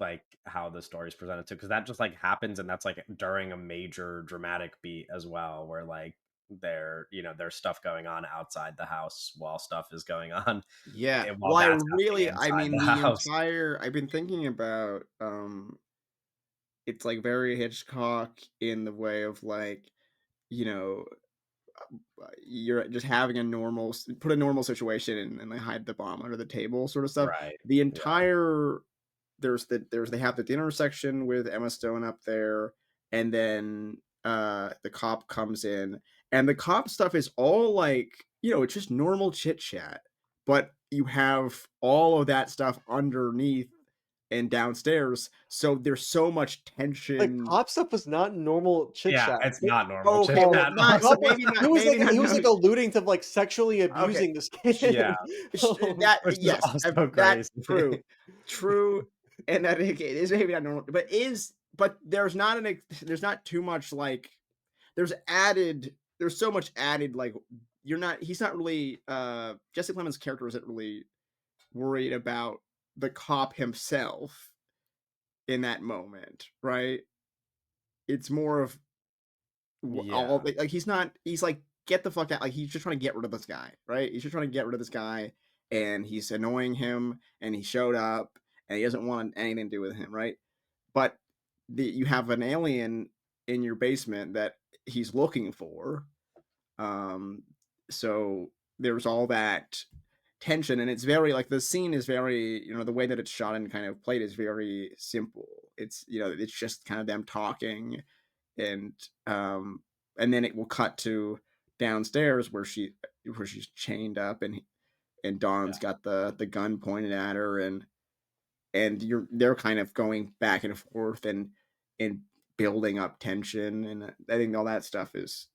like how the story's presented too, because that just like happens, and that's like during a major dramatic beat as well, where like there's stuff going on outside the house while stuff is going on, yeah. and while Well, I that's really happening I inside mean, the the house. entire I've been thinking about, it's, like, very Hitchcock in the way of, like, you know, you're just having a put a normal situation and they hide the bomb under the table sort of stuff. Right. The Yeah. entire they have the dinner section with Emma Stone up there, and then the cop comes in, and the cop stuff is all like, it's just normal chit chat, but you have all of that stuff underneath and downstairs, so there's so much Like, tension. cop stuff was not normal chit Yeah, chat. it's not normal chit Okay, well, Um, chat not so cop also. was maybe not he was, like, no. alluding to, like, sexually Okay, abusing this Yeah, kid. that which is yes, also that's crazy. true, and I think it is maybe not normal, but there's not too much like there's so much added like you're not he's not really Jesse Plemons' character isn't really worried about the cop himself in that moment, right? It's more of all Yeah. like he's like get the fuck out, like he's just trying to get rid of this guy, right? He's just trying to get rid of this guy, and he's annoying him, and he showed up, and he doesn't want anything to do with him, right? But you have an alien in your basement that he's looking for, um, so there's all that tension, and it's very like the scene is very, the way that it's shot and kind of played is very simple. It's, it's just kind of them talking, and um and then it will cut to downstairs where she's chained up, and Dawn's Yeah. got the gun pointed at her, and they're kind of going back and forth, and building up tension, and I think all that stuff is,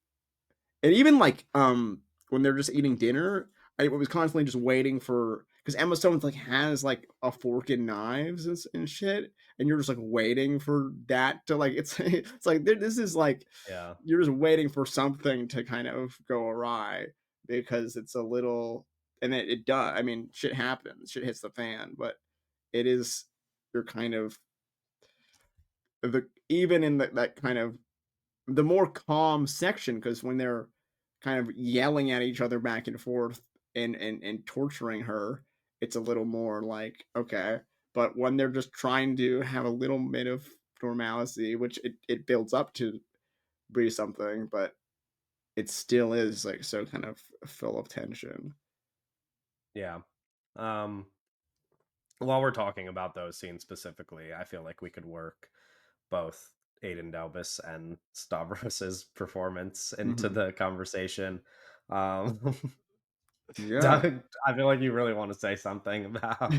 and even like when they're just eating dinner, I was constantly just waiting for, because Emma Stone's like has like a fork and knives and shit, and you're just like waiting for that to like it's like this is like Yeah. you're just waiting for something to kind of go awry, because it's a little, and it does. I mean, shit happens, shit hits the fan, but it is, you're kind of the even in that kind of the more calm section, because when they're kind of yelling at each other back and forth, and torturing her, it's a little more like okay. But when they're just trying to have a little bit of normalcy, which it builds up to be something, but it still is like so kind of full of tension. Yeah. Um, while we're talking about those scenes specifically, I feel like we could work both Aiden Delbus and Stavros's performance into Hmm. the conversation. Um, Yeah. Doug, I feel like you really want to say something about.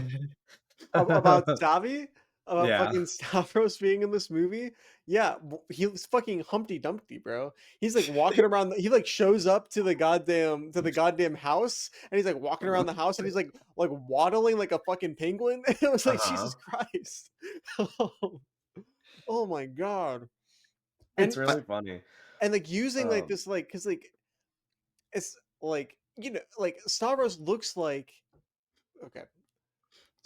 About Davi? About Yeah. fucking Stavros being in this movie? Yeah, he was fucking Humpty Dumpty, bro. He's like walking around. He like shows up to the goddamn house, and he's like walking around the house, and he's like waddling like a fucking penguin. It was Uh like Jesus huh. Christ. Oh my god. It's And I, really funny. like using like Um, this like because like it's like like Stavros looks like okay.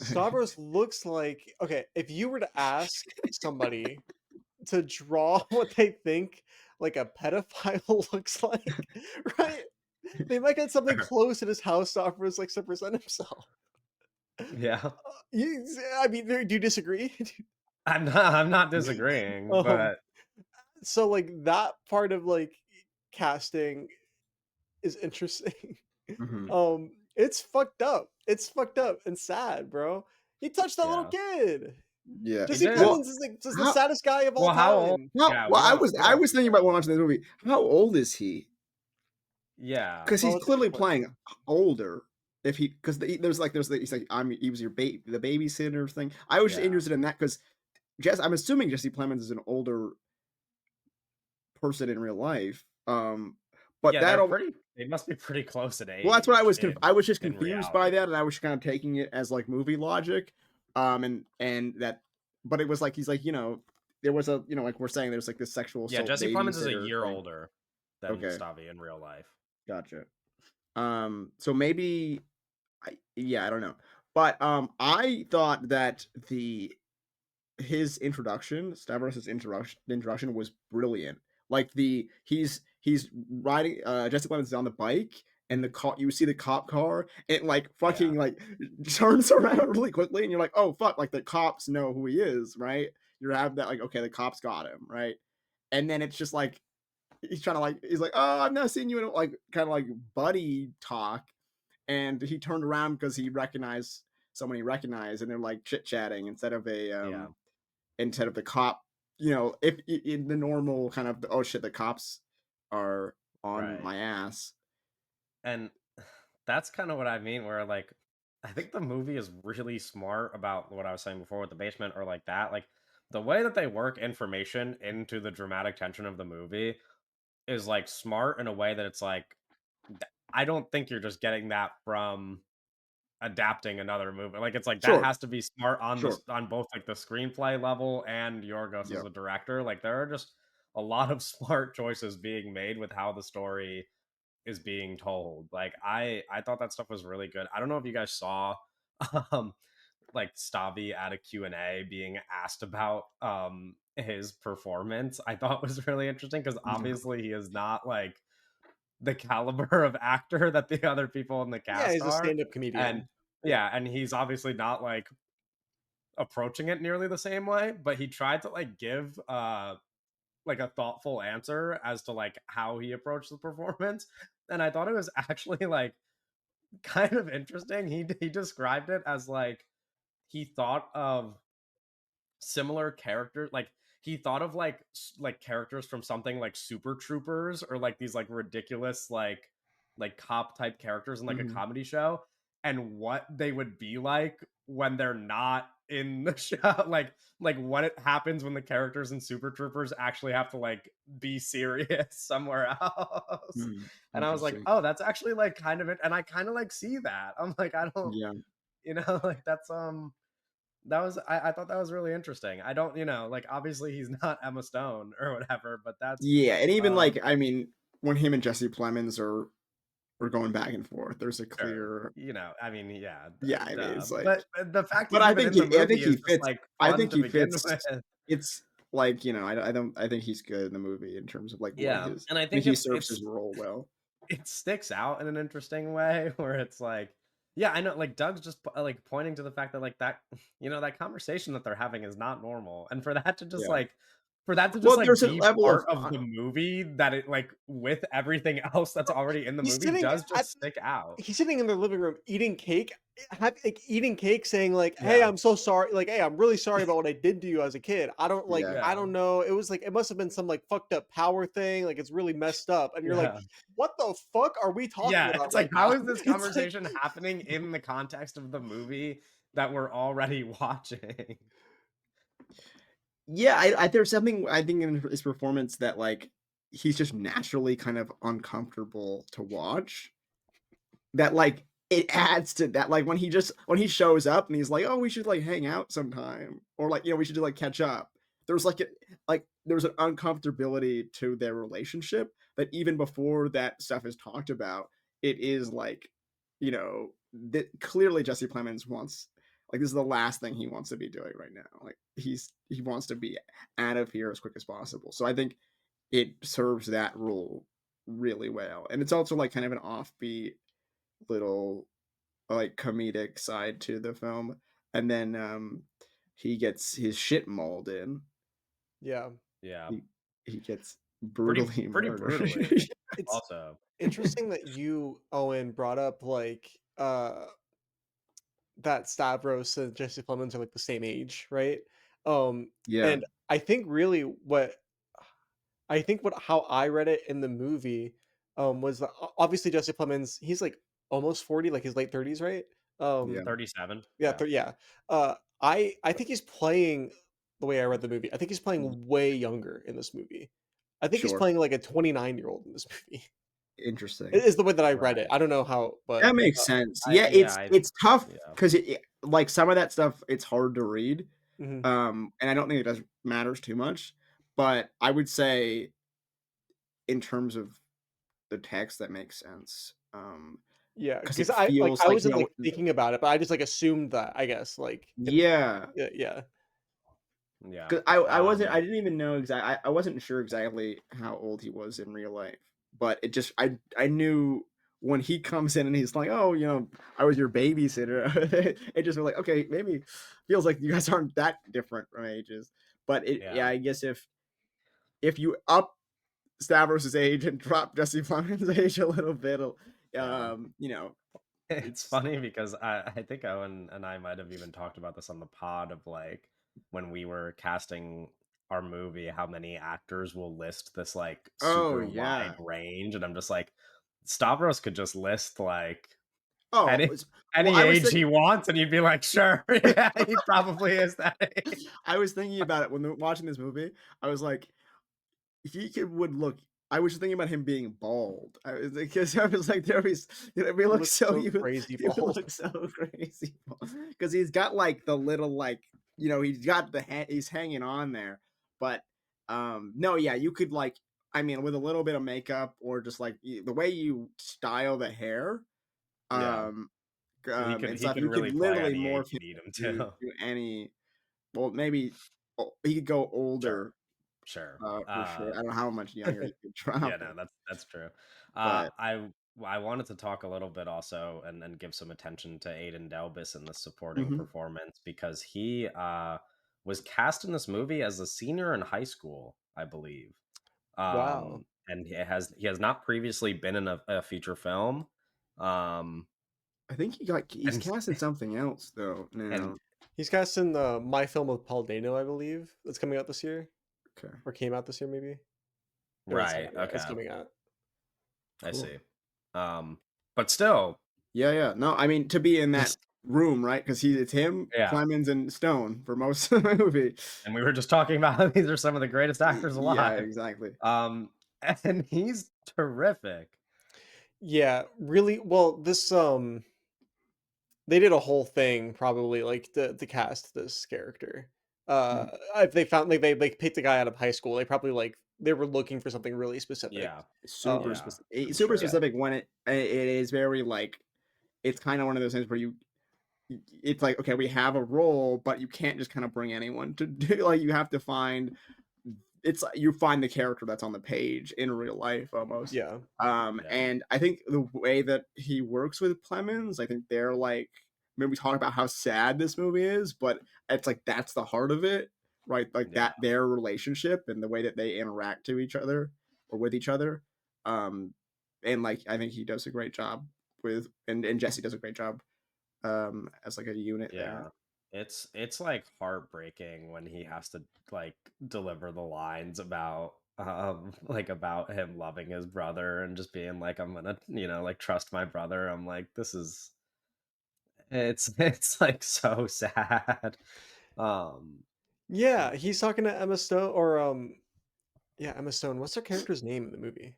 Stavros looks like okay, if you were to ask somebody to draw what they think like a pedophile looks like, right? They might get something close in his house. Stavros likes to present himself. yeah. I mean, do you disagree? I'm not disagreeing, um, but so like that part of like casting is interesting. mhm. It's fucked up. It's fucked up and sad, bro. He touched that little yeah, kid. Yeah. he Jesse did. Well, Plemons is like just the how saddest guy of all Well, how old? time. Yeah, well, we I don't was thinking about when watching this movie. How old is he? yeah. Because Oh, he's that's a good clearly question. playing older. If he, because he's like he was your the babysitter thing. I was just Yeah. interested in that because I'm assuming Jesse Plemons is an older person in real life. But Yeah, that they must be pretty close in well, that's what age I was just in confused by reality. that, and I was kind of taking it as like movie logic, and that, but it was like he's like there was a like we're saying there's like this sexual Yeah, assault Jesse Plemons is a babysitter year thing. older than Okay, Stavi in real life. gotcha. So maybe yeah, I don't know, but I thought that the his introduction, Stavros's introduction was brilliant. Like he's riding Jesse Plemons is on the bike, and the cop, you see the cop car, and it like Yeah. fucking like turns around really quickly, and you're like, oh fuck, like the cops know who he is, right? You have that like, okay, the cops got him, right? And then it's just like he's trying to like he's like, oh, I've not seen you in like kind of like buddy talk, and he turned around because he recognized someone he recognized, and they're like chit chatting Yeah. instead of the cop, if in the normal kind of oh shit, the cops are on Right. my ass. And that's kind of what I mean, where like I think the movie is really smart about what I was saying before with the basement or like that. Like the way that they work information into the dramatic tension of the movie is like smart in a way that it's like I don't think you're just getting that from adapting another movie. Like it's like that Sure, has to be smart on sure, on both like the screenplay level and Yorgos as yeah, a director. Like there are just a lot of smart choices being made with how the story is being told. Like I thought that stuff was really good. I don't know if you guys saw um like Stavi at a Q&A being asked about his performance. I thought was really interesting because Yeah. obviously he is not like the caliber of actor that the other people in the Yeah, cast he's a are. stand-up And comedian. yeah, and he's obviously not like approaching it nearly the same way, but he tried to like give like a thoughtful answer as to like how he approached the performance. And I thought it was actually like kind of interesting. He described it as like he thought of similar characters, like he thought of like like characters from something like Super Troopers or like these like ridiculous like cop type characters in like a Mhm. comedy show, and what they would be like when they're not in the show, like what it happens when the characters in Super Troopers actually have to like be serious somewhere else. Mm, And I was like, interesting. oh, that's actually like kind of it, and I kind of like see that. I'm like, I don't, Yeah. like that's that was I thought that was really interesting. I don't, like obviously he's not Emma Stone or whatever, but that's Yeah, and even, um like, I mean, when him and Jesse Plemons are going back and forth, there's a sure. clear I mean, yeah, yeah, I mean, duh. it's like But the fact but he's even in the I think movie he is just fits like I fun think to he begin fits with. it's like, I think he's good in the movie in terms of, like, what Yeah, his and I I think think he it's serves his it's role well. it sticks out in an interesting way where it's like, yeah, I know, like Doug's just like pointing to the fact that like that that conversation that they're having is not normal, and Yeah. for that to just Well, like there's a be level of part of the movie, that it like with everything else that's already in the He's movie sitting does at just stick out. he's sitting in their living room eating cake, like, eating cake saying like, "Hey, Yeah, I'm so sorry. Like, hey, I'm really sorry about what I did to you as a kid. yeah. I yeah, don't know. It was like it must have been some like fucked up power thing. Like it's really messed up." And you're like, yeah. "What the fuck are we talking Yeah, about it's right like, how now?" is this It's like conversation happening in the context of the movie that we're already watching? Yeah, there's something I think in his performance that, like, he's just naturally kind of uncomfortable to watch. That, like, it adds to that, like, when he shows up and he's like, "Oh, we should, like, hang out sometime," or, like, we should, like, catch up. There's, there's an uncomfortability to their relationship that even before that stuff is talked about, it is, like, that clearly Jesse Plemons wants this is the last thing he wants to be doing right now. Like, he wants to be out of here as quick as possible. So I think it serves that role really well, and it's also, like, kind of an offbeat little, like, comedic side to the film, and then, he gets his shit mauled in. yeah. Yeah, He he gets pretty brutally pretty murdered. brutally It's also. interesting that you, Owen, brought up like that Stavros and Jesse Plemons are like the same age, right? Yeah, And I think what how I read it in the movie, was that obviously Jesse Plemons, he's like almost 40, like his late 30s, right? yeah, 37. Yeah, Yeah. yeah. I think he's playing the way I read the movie. I think he's mm, playing way younger in this movie. I think he's sure, playing like a 29-year-old in this movie. interesting. Is the way that I read it. Right. I don't know how, but That makes sense. I Yeah, yeah, I it's tough yeah. 'cause like, some of that stuff, it's hard to read, mhm. and I don't think it does matters too much, but I would say in terms of the text, that makes sense, Yeah, because because it I like feels I like, wasn't like thinking about it, but I just like assumed that, I guess, like yeah. yeah, yeah. Yeah. 'Cause I didn't even know I wasn't sure exactly how old he was in real life, but it just I knew when he comes in and he's like, "Oh, I was your babysitter." It just was like, "Okay, maybe feels like you guys aren't that different from ages." But Yeah. I guess if you up Stavros' age and drop Jesse Plemons' age a little bit, Yeah. It's it's funny because I think Owen and I might have even talked about this on the pod of like when we were casting our movie, how many actors will list this like oh, super wide yeah. range. And I'm just like, Stavros could just list like Oh, any it's well, any I was age thinking he wants, and you'd be like, sure, yeah, he probably is that age. I was thinking about it when watching this movie. I was like, would look. I was thinking about him being bald. Because I was like, we He look looks so so crazy you would bald. look so crazy because he's got like the little like he's got he's hanging on there, but no, yeah, you could like I mean, with a little bit of makeup or just like the way you style the hair, Yeah. um, and He stuff, could you could really play literally any age morph you him need him to to. any. Well, maybe he could go Sure. older, Sure. for sure. I don't know how much younger he could Yeah, drop no, it, that's true. but I wanted to talk a little bit also and give some attention to Aiden Delbus in the supporting mhm. performance because he was cast in this movie as a senior in high school, I believe. Wow. And he has not previously been in a feature film. Um, I think he's and cast in something else though and now. He's cast in the My Film with Paul Dano, I believe. That's coming out this year Okay, or came out this year, maybe. Maybe it's not right, yet. It's okay, coming out. I cool. see. But still, Yeah, yeah. No, I mean to be in that this room, right? Because it's him, yeah. Clemens, and Stone for most of the movie. And we were just talking about how these are some of the greatest actors Yeah, alive. exactly. Um, and he's terrific. Yeah, really well, this they did a whole thing probably like to cast this character. Mhm. If they found like they picked a guy out of high school, they probably like they were looking for something really specific. Yeah, Super Um yeah, specific. I'm Super yeah. sure. specific when it is very like it's kind of one of those things where it's like okay, we have a role, but you can't just kind of bring anyone to do like you have to find it's like you find the character that's on the page in real life almost. Yeah. Yeah, And I think the way that he works with Clemens, I think they're like maybe we talk about how sad this movie is, but it's like that's the heart of it, right? Like yeah, that their relationship and the way that they interact to each other or with each other. Um, and like I think he does a great job with and Jesse does a great job as like a unit there. yeah. It's like heartbreaking when he has to like deliver the lines about like about him loving his brother and just being like I'm gonna like trust my brother. I'm like this is it's like so sad. Um, Yeah, he's talking to Emma Stone or yeah, Emma Stone. What's her character's name in the movie?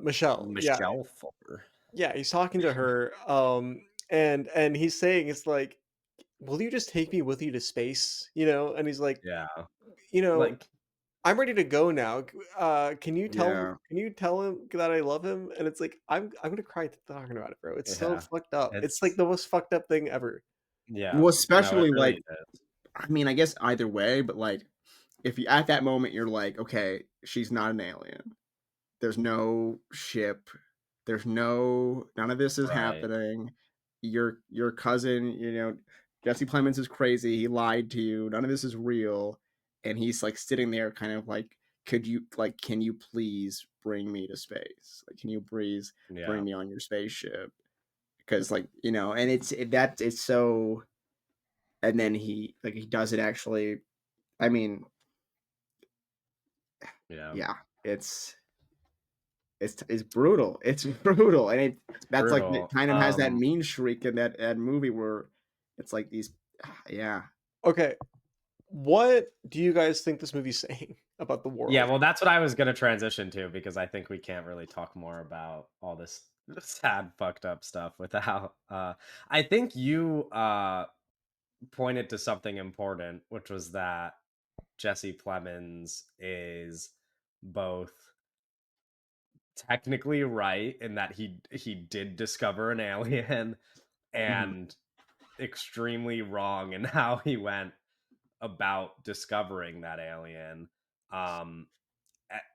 Michelle. Yeah. Michelle Fuller. Yeah, he's talking to her and he's saying it's like, "Will you just take me with you to space?" You know? And he's like, Yeah, "You know, like I'm ready to go now. Yeah. Can you tell him that I love him?" And it's like, I'm gonna cry talking about it, bro. It's so yeah, fucked up. It's like it's the most fucked up thing ever. yeah. Well, No, it especially really like is. I mean, I guess either way, but like if you at that moment you're like, okay, she's not an alien. There's no ship. There's none of this is Right. happening. Your cousin, Jesse Plemons is crazy. He lied to you. None of this is real. And he's like sitting there kind of like, can you please bring me to space? Like, can you please bring Yeah, me on your spaceship? Because like, and it's so and then he does it actually. I mean, yeah. yeah, it's it's brutal. It's brutal, and It's that's like it brutal. kind of has that mean shriek in that movie where it's like these, yeah, Okay, what do you guys think this movie's saying about the Yeah, world? well, that's what I was gonna transition to because I think we can't really talk more about all this sad, fucked up stuff without. I think you pointed to something important, which was that Jesse Plemons is both technically right in that he did discover an alien mhm, and extremely wrong in how he went about discovering that alien. Um,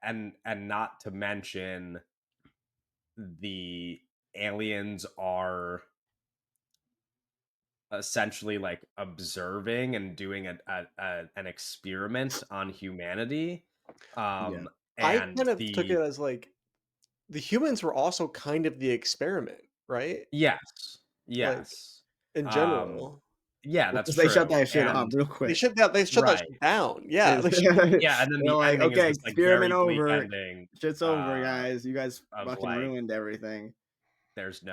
and not to mention the aliens are essentially like observing and doing an experiment on humanity. yeah, I And kind of took the it as like the humans were also kind of the experiment, right? yes, Like yes, in um, general. yeah, well, that's because they shut true. that shit off And real quick. They shut that right, shit down. Yeah, It's they should yeah, and then they're the like, ending is okay, this like experiment very bleak over, ending shit's over, uh guys. You guys of fucking like ruined everything. there's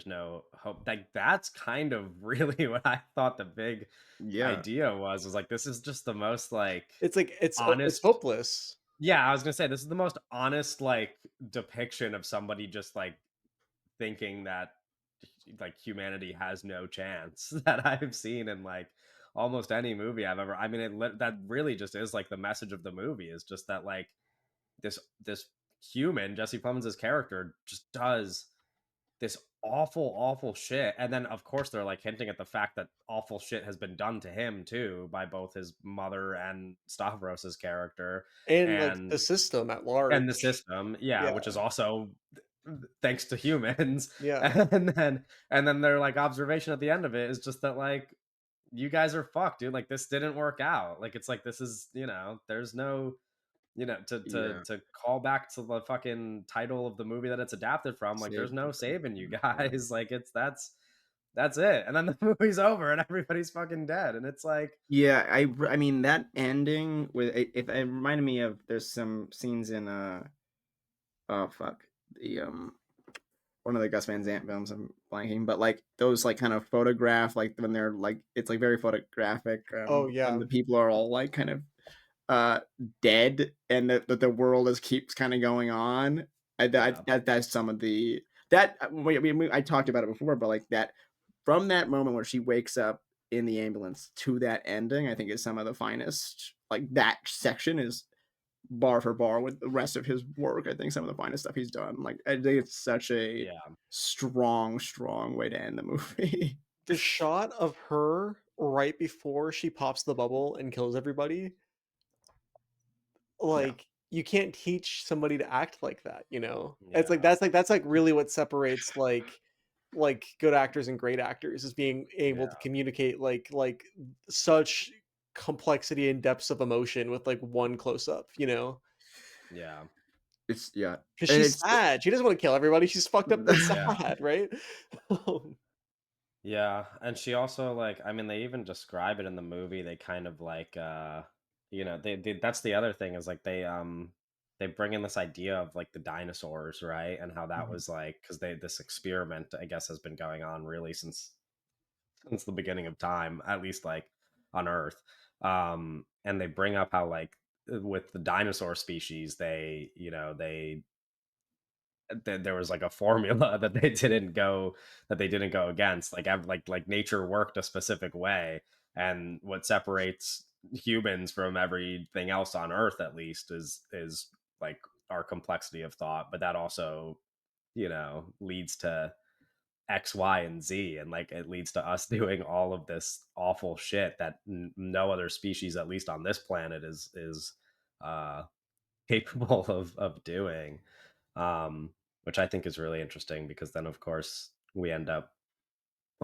no hope. Like that's kind of really what I thought the big Yeah, idea was like this is just the most like it's like it's honest. hopeless. Yeah, I was gonna say this is the most honest like depiction of somebody just like thinking that like humanity has no chance that I've seen in like almost any movie I've ever. I mean, that really just is like the message of the movie is just that like this human, Jesse Plemons' character, just does this awful, awful shit. And then of course they're like hinting at the fact that awful shit has been done to him too by both his mother and Stavros's character And, like, the and system at the large. system, yeah, Yeah, which is also thanks to humans. yeah. And then their like observation at the end of it is just that like you guys are fucked, dude. Like this didn't work out. Like it's like this is, there's no, Yeah. to call back to the fucking title of the movie that it's adapted from, like there's Save no the saving you yeah. guys. Like that's it. And then the movie's over and everybody's fucking dead. And it's like, Yeah, I mean, that ending with it reminded me of there's some scenes in, oh, fuck, the, one of the Gus Van Sant films, I'm blanking, but, like, those, like, kind of photograph, like, when they're, like it's, like, very photographic, Oh, when yeah. the people are all, like, kind of, uh, dead and that the world is keeps kinda going on. yeah, That's some of the that I talked about it before, but, like, that from that moment where she wakes up in the ambulance to that ending, I think is some of the finest, like, that section is bar for bar with the rest of his work. I think some of the finest stuff he's done. Like, I think it's such a yeah, strong, strong way to end the movie. The shot of her right before she pops the bubble and kills everybody, Yeah. like, you can't teach somebody to act like that, you know? It's like yeah, that's like really what separates, like, good actors and great actors is being able to yeah, communicate, such complexity and depths of emotion with, like, one close up, you know? yeah, It's yeah. 'Cause And she's it's sad, she doesn't wanna kill everybody, she's fucked up and yeah. sad, right? Um, Yeah, and she also like, I mean, they even describe it in the movie. They kind of like they that's the other thing is like they bring in this idea of like the dinosaurs, right? And how that Mhm. was like cuz they this experiment I guess has been going on really since the beginning of time, at least like on Earth. And they bring up how like with the dinosaur species, there was like a formula that they didn't go against, like like nature worked a specific way, and what separates humans from everything else on earth at least is like our complexity of thought, but that also leads to X, Y, and Z, and like it leads to us doing all of this awful shit that no other species, at least on this planet, is uh capable of doing, which I think is really interesting because then, of course, we end up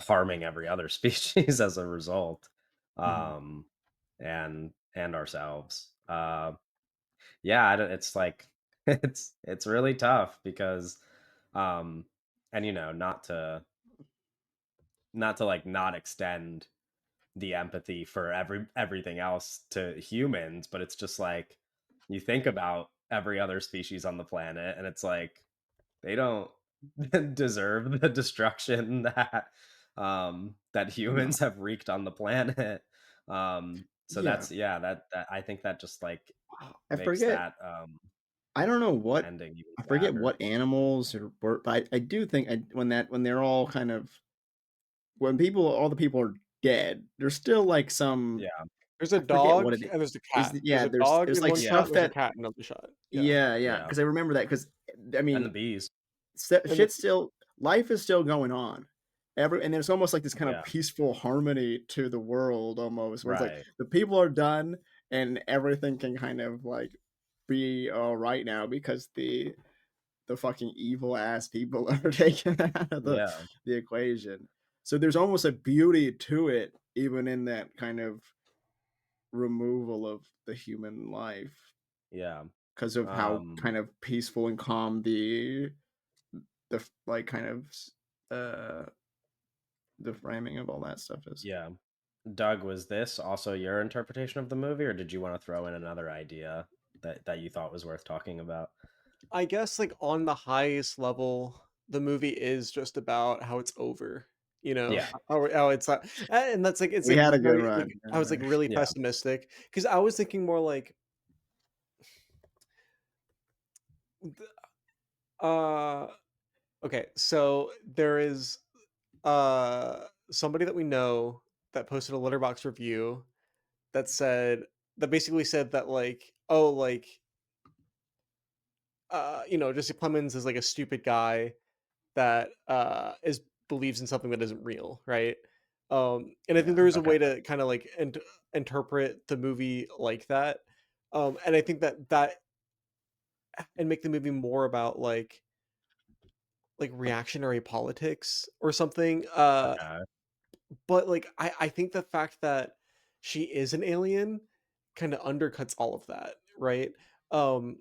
harming every other species as a result, Mhm. um, and ourselves. Yeah, it's like it's really tough because, um, and not to like not extend the empathy for everything else to humans, but it's just like you think about every other species on the planet and it's like they don't deserve the destruction that No. humans have wreaked on the planet. So Yeah. that's yeah, that I think that just like I makes forget that I don't know what ending even I forget sadder. what animals or were but I do think when they're all kind of when people all the people are dead, there's still, like, some Yeah, there's a I forget dog what it and there's a is. cat. There's Yeah, a dog there's, in like, one shot, yeah, and stuff there's a that cat in another shot. Yeah. yeah, yeah, because I remember that because I and the mean bees. And the shit's still life is still going on. And there's almost like this kind of Yeah, peaceful harmony to the world almost, where it's like right. the people are done and everything can kind of like be all right now because the fucking evil ass people are taken out of Yeah, the equation. So there's almost a beauty to it, even in that kind of removal of the human life, yeah. because of how Um, kind of peaceful and calm like kind of uh the framing of all that stuff is. yeah. Doug, was this also your interpretation of the movie, or did you want to throw in another idea that you thought was worth talking about? I guess, like, on the highest level, the movie is just about how it's over, you know? Yeah, How it's not and that's, like it's, We like, had a good very run. like, I was, like, really yeah, pessimistic because I was thinking more like, th uh okay, so there is, somebody that we know that posted a Letterbox review that said that basically said that, like, "Oh, like, Jesse Plemons is like a stupid guy that is believes in something that isn't real, right? And I think Yeah. there is a Okay. way to kind of like interpret the movie like that. And I think that and make the movie more about like reactionary politics or something. Okay. But like I think the fact that she is an alien kind of undercuts all of that, right? Um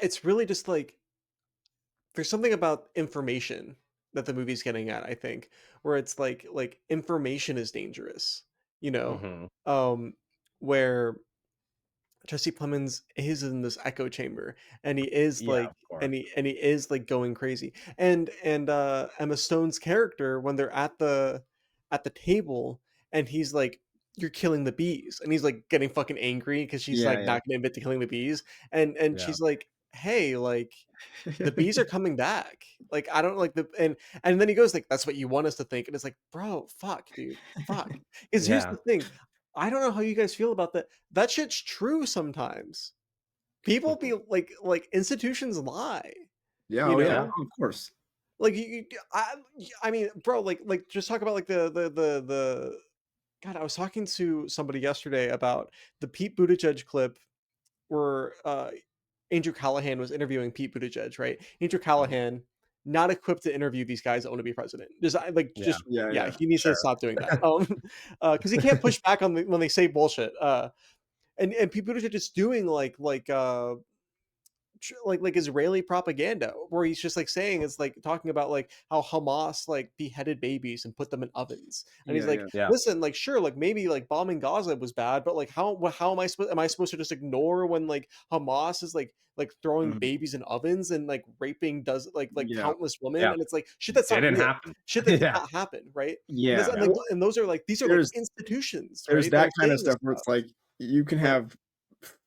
it's really just like there's something about information that the movie's getting at, I think, where it's like information is dangerous, you know? Mhm. Um where Jesse Plemons is in this echo chamber and he is Yeah, like of course. and he is like going crazy. And Emma Stone's character when they're at the table and he's like you're killing the bees and he's like getting fucking angry because she's Yeah, like yeah. not gonna admit to killing the bees and Yeah. she's like hey like the bees are coming back. Like I don't like the and then he goes like, "That's what you want us to think," and it's like, bro, fuck, dude, fuck. Because here's Yeah. the thing, I don't know how you guys feel about that. That shit's true sometimes. People Mhm. be like institutions lie, Yeah, you oh yeah, Yeah. know. of course. Like I mean, bro, like just talk about like the. God, I was talking to somebody yesterday about the Pete Buttigieg clip where Andrew Callahan was interviewing Pete Buttigieg, right? Andrew Mhm. Callahan not equipped to interview these guys that want to be president. Just Yeah. Yeah, yeah, yeah. he needs to Sure. stop doing that. Because he can't push back on when they say bullshit. And Pete Buttigieg is doing like Israeli propaganda where he's just like saying it's like talking about like how Hamas like beheaded babies and put them in ovens. And he's Yeah, like, yeah. Yeah. listen, like sure, like maybe like bombing Gaza was bad, but like how am I supposed to just ignore when like Hamas is like throwing Mhm. babies in ovens and like raping does like Yeah. countless women Yeah. and it's like shit that's not Didn't real. happen. Shit that did Yeah. not happen, right? And that's Yeah. and Yeah. like Well, and those are like these are like there's institutions, there's right? That are that kind of saying this stuff where stuff. it's like you can But have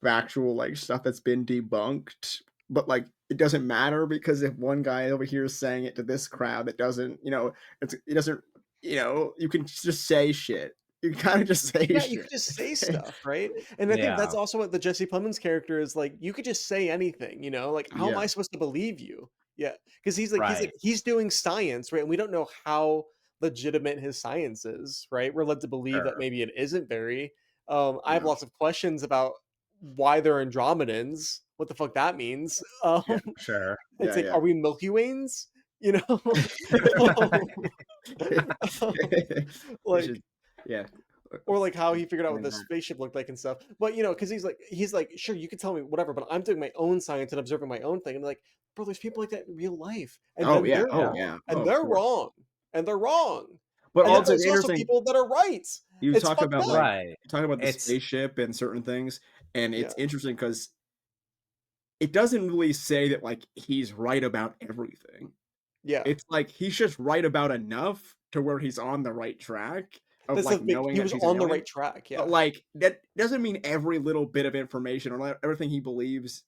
factual like stuff that's been debunked, but like it doesn't matter because if one guy over here is saying it to this crowd that doesn't, it doesn't, you can just say shit. You kind of just say yeah, you shit. could just say stuff, right? And I think that's Yeah. also what the Jesse Plemons character is like. You could just say anything, Like, how am Yeah. I supposed to believe you? Yeah, because Right. he's doing science, right? And we don't know how legitimate his science is, right? We're led to believe that Sure. maybe it isn't very. I have Yeah. lots of questions about why they're Andromedans. What the fuck that means? Yeah. Sure. It's Yeah. like, Yeah. are we Milky Ways? You know, We like should, yeah. or like how he figured out what Explain the that. spaceship looked like and stuff. But because he's like, sure, you can tell me whatever, but I'm doing my own science and observing my own thing. And like, bro, there's people like that in real life, and Oh then yeah. they're Yeah. Oh wrong, yeah. Oh, and of they're course. wrong, and they're wrong, But and then also it's there's also interesting. people that are right. You It's talk fucked about up. like Right. you talk about the It's spaceship and certain things, and Yeah, it's interesting because it doesn't really say that like he's right about everything. yeah. It's like he's just right about enough to where he's on the right track of That's the like thing. knowing He that was she's an on the alien. right track. But Yeah, like that doesn't mean every little bit of information or everything he believes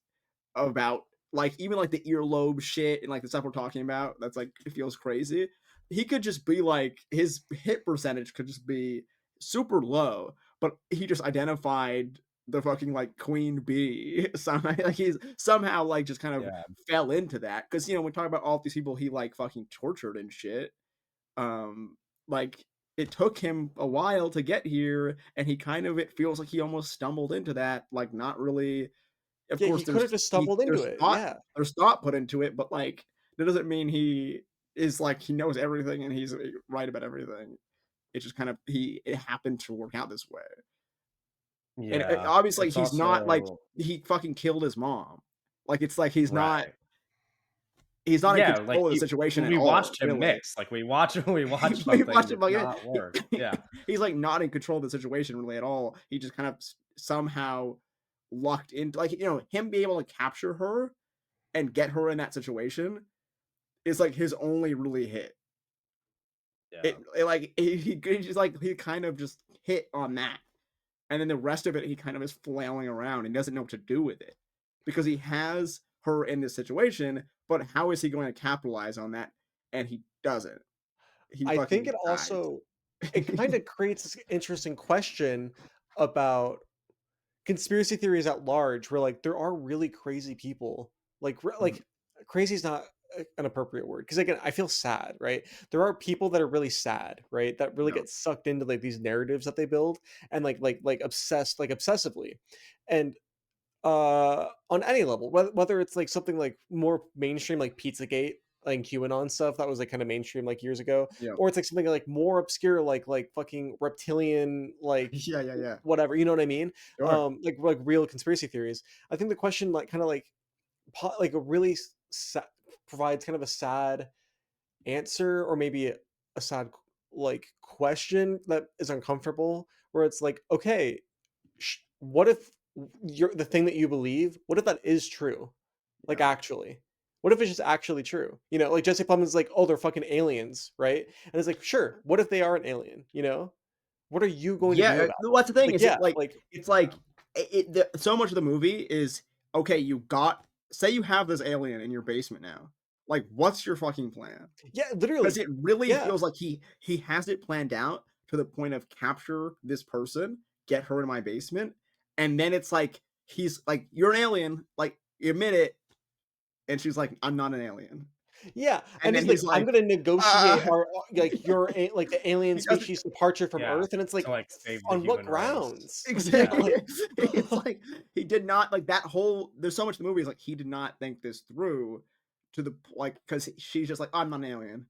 about like even like the earlobe shit and like the stuff we're talking about that's like it feels crazy. He could just be like his hit percentage could just be super low, but he just identified the fucking like queen bee somehow. Like he's somehow like just kind of yeah. fell into that because we talk about all these people he like fucking tortured and shit. um like it took him a while to get here and he kind of it feels like he almost stumbled into that, like not really. Of yeah. course, He could have just stumbled into it. Yeah, there's thought put into it, but like that doesn't mean he is like he knows everything and he's right about everything. It's just kind of it happened to work out this way, and Yeah. obviously It's he's not like also he fucking killed his mom. Like it's like right. he's not in Yeah, like, control of the he situation at we all, watched him really. mix, like, we watch We watched something him like not work. Yeah. he's like not in control of the situation really at all. He just kind of somehow lucked into like him being able to capture her and get her in that situation is like his only really hit. Yeah. Like he just like he kind of just hit on that, and then the rest of it he kind of is flailing around and doesn't know what to do with it because he has her in this situation, but how is he going to capitalize on that? And he doesn't. He I think fucking it dies. also it kind of creates this interesting question about conspiracy theories at large where like there are really crazy people Mhm. crazy is not an appropriate word because again I feel sad, right? There are people that are really sad, right, that really Yeah. get sucked into like these narratives that they build and like obsessed like obsessively. And on any level, whether it's like something like more mainstream like Pizzagate, like QAnon stuff that was like kind of mainstream like years ago, Yeah. or it's like something like more obscure like fucking reptilian like Yeah, yeah, yeah. whatever, you know what I mean? Sure. Like real conspiracy theories. I think the question like kind of like like a really provides kind of a sad answer or maybe a sad like question that is uncomfortable where it's like okay, what if you're the thing that you believe, what if that is true? Like, Yeah. actually? What if it's just actually true? You know, like Jesse Plemons like, "Oh, they're fucking aliens," right? And it's like, "Sure, what if they are an alien?" You know? What are you going to Yeah, do about it? what's the thing Like, is yeah, it's like so much of the movie is okay. You got say you have this alien in your basement now. Like, what's your fucking plan? yeah, Because literally. it really Yeah. feels like he has it planned out to the point of capture this person, get her in my basement, and then it's like he's like, "You're an alien," like, admit it, and she's like, "I'm not an alien." Yeah, And and then he's like, he's "I'm like, gonna negotiate "Uh" our like, your a like, the alien he doesn't species departure from Yeah, Earth," and it's to, like, like, save the on what human race. grounds? Yeah, exactly. Yeah, like It's like he did not like that whole there's so much in the movie is like he did not think this through to the like because she's just like, "I'm not an alien."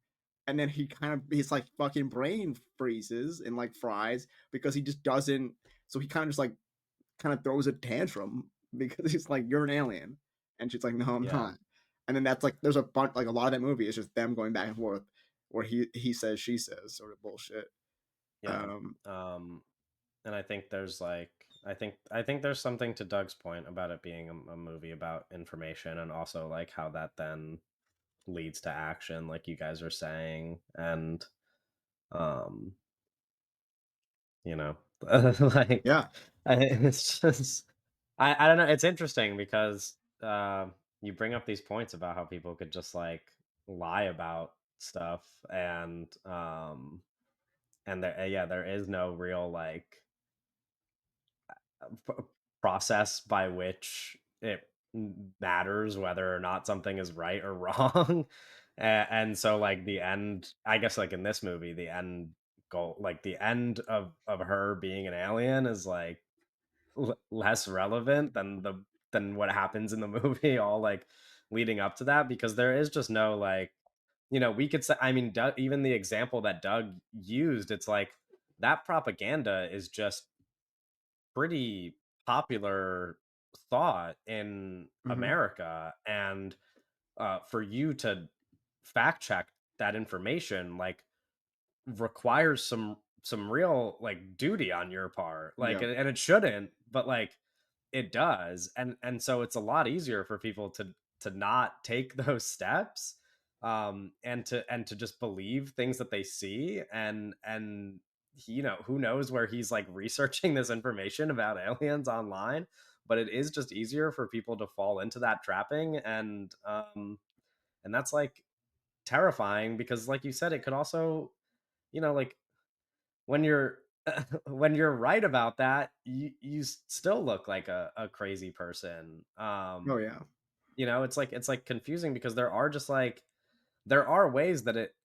And then he kind of he's like fucking brain freezes and like fries because he just doesn't so he kind of just like kind of throws a tantrum because he's like, "You're an alien." And she's like, "No, I'm yeah, not." And then that's like there's a bunch like a lot of that movie is just them going back and forth where he says she says sort of bullshit. yeah, Um um, and I think there's, like I think there's something to Doug's point about it being a movie about information and also, like, how that then leads to action, like you guys are saying, and, um, you know, like, yeah. it's just I don't know, it's interesting because, you bring up these points about how people could just, like, lie about stuff and there yeah, there is no real, like, p process by which it matters whether or not something is right or wrong, and so, like, the end I guess, like, in this movie, the end goal like, the end of her being an alien is, like, less relevant than what happens in the movie all, like, leading up to that because there is just no, like we could say I mean, Doug even the example that Doug used, it's like, that propaganda is just pretty popular thought in Mhm. America, and, for you to fact check that information, like, requires some real, like, duty on your part, like, Yeah. and it shouldn't, but, like, it does, and so it's a lot easier for people to not take those steps, and to just believe things that they see, and who knows where he's, like, researching this information about aliens online, but it is just easier for people to fall into that trapping, and that's, like, terrifying because, like you said, it could also, like, when you're when you're right about that, you still look like a crazy person. Oh, yeah. It's like confusing because there are ways that it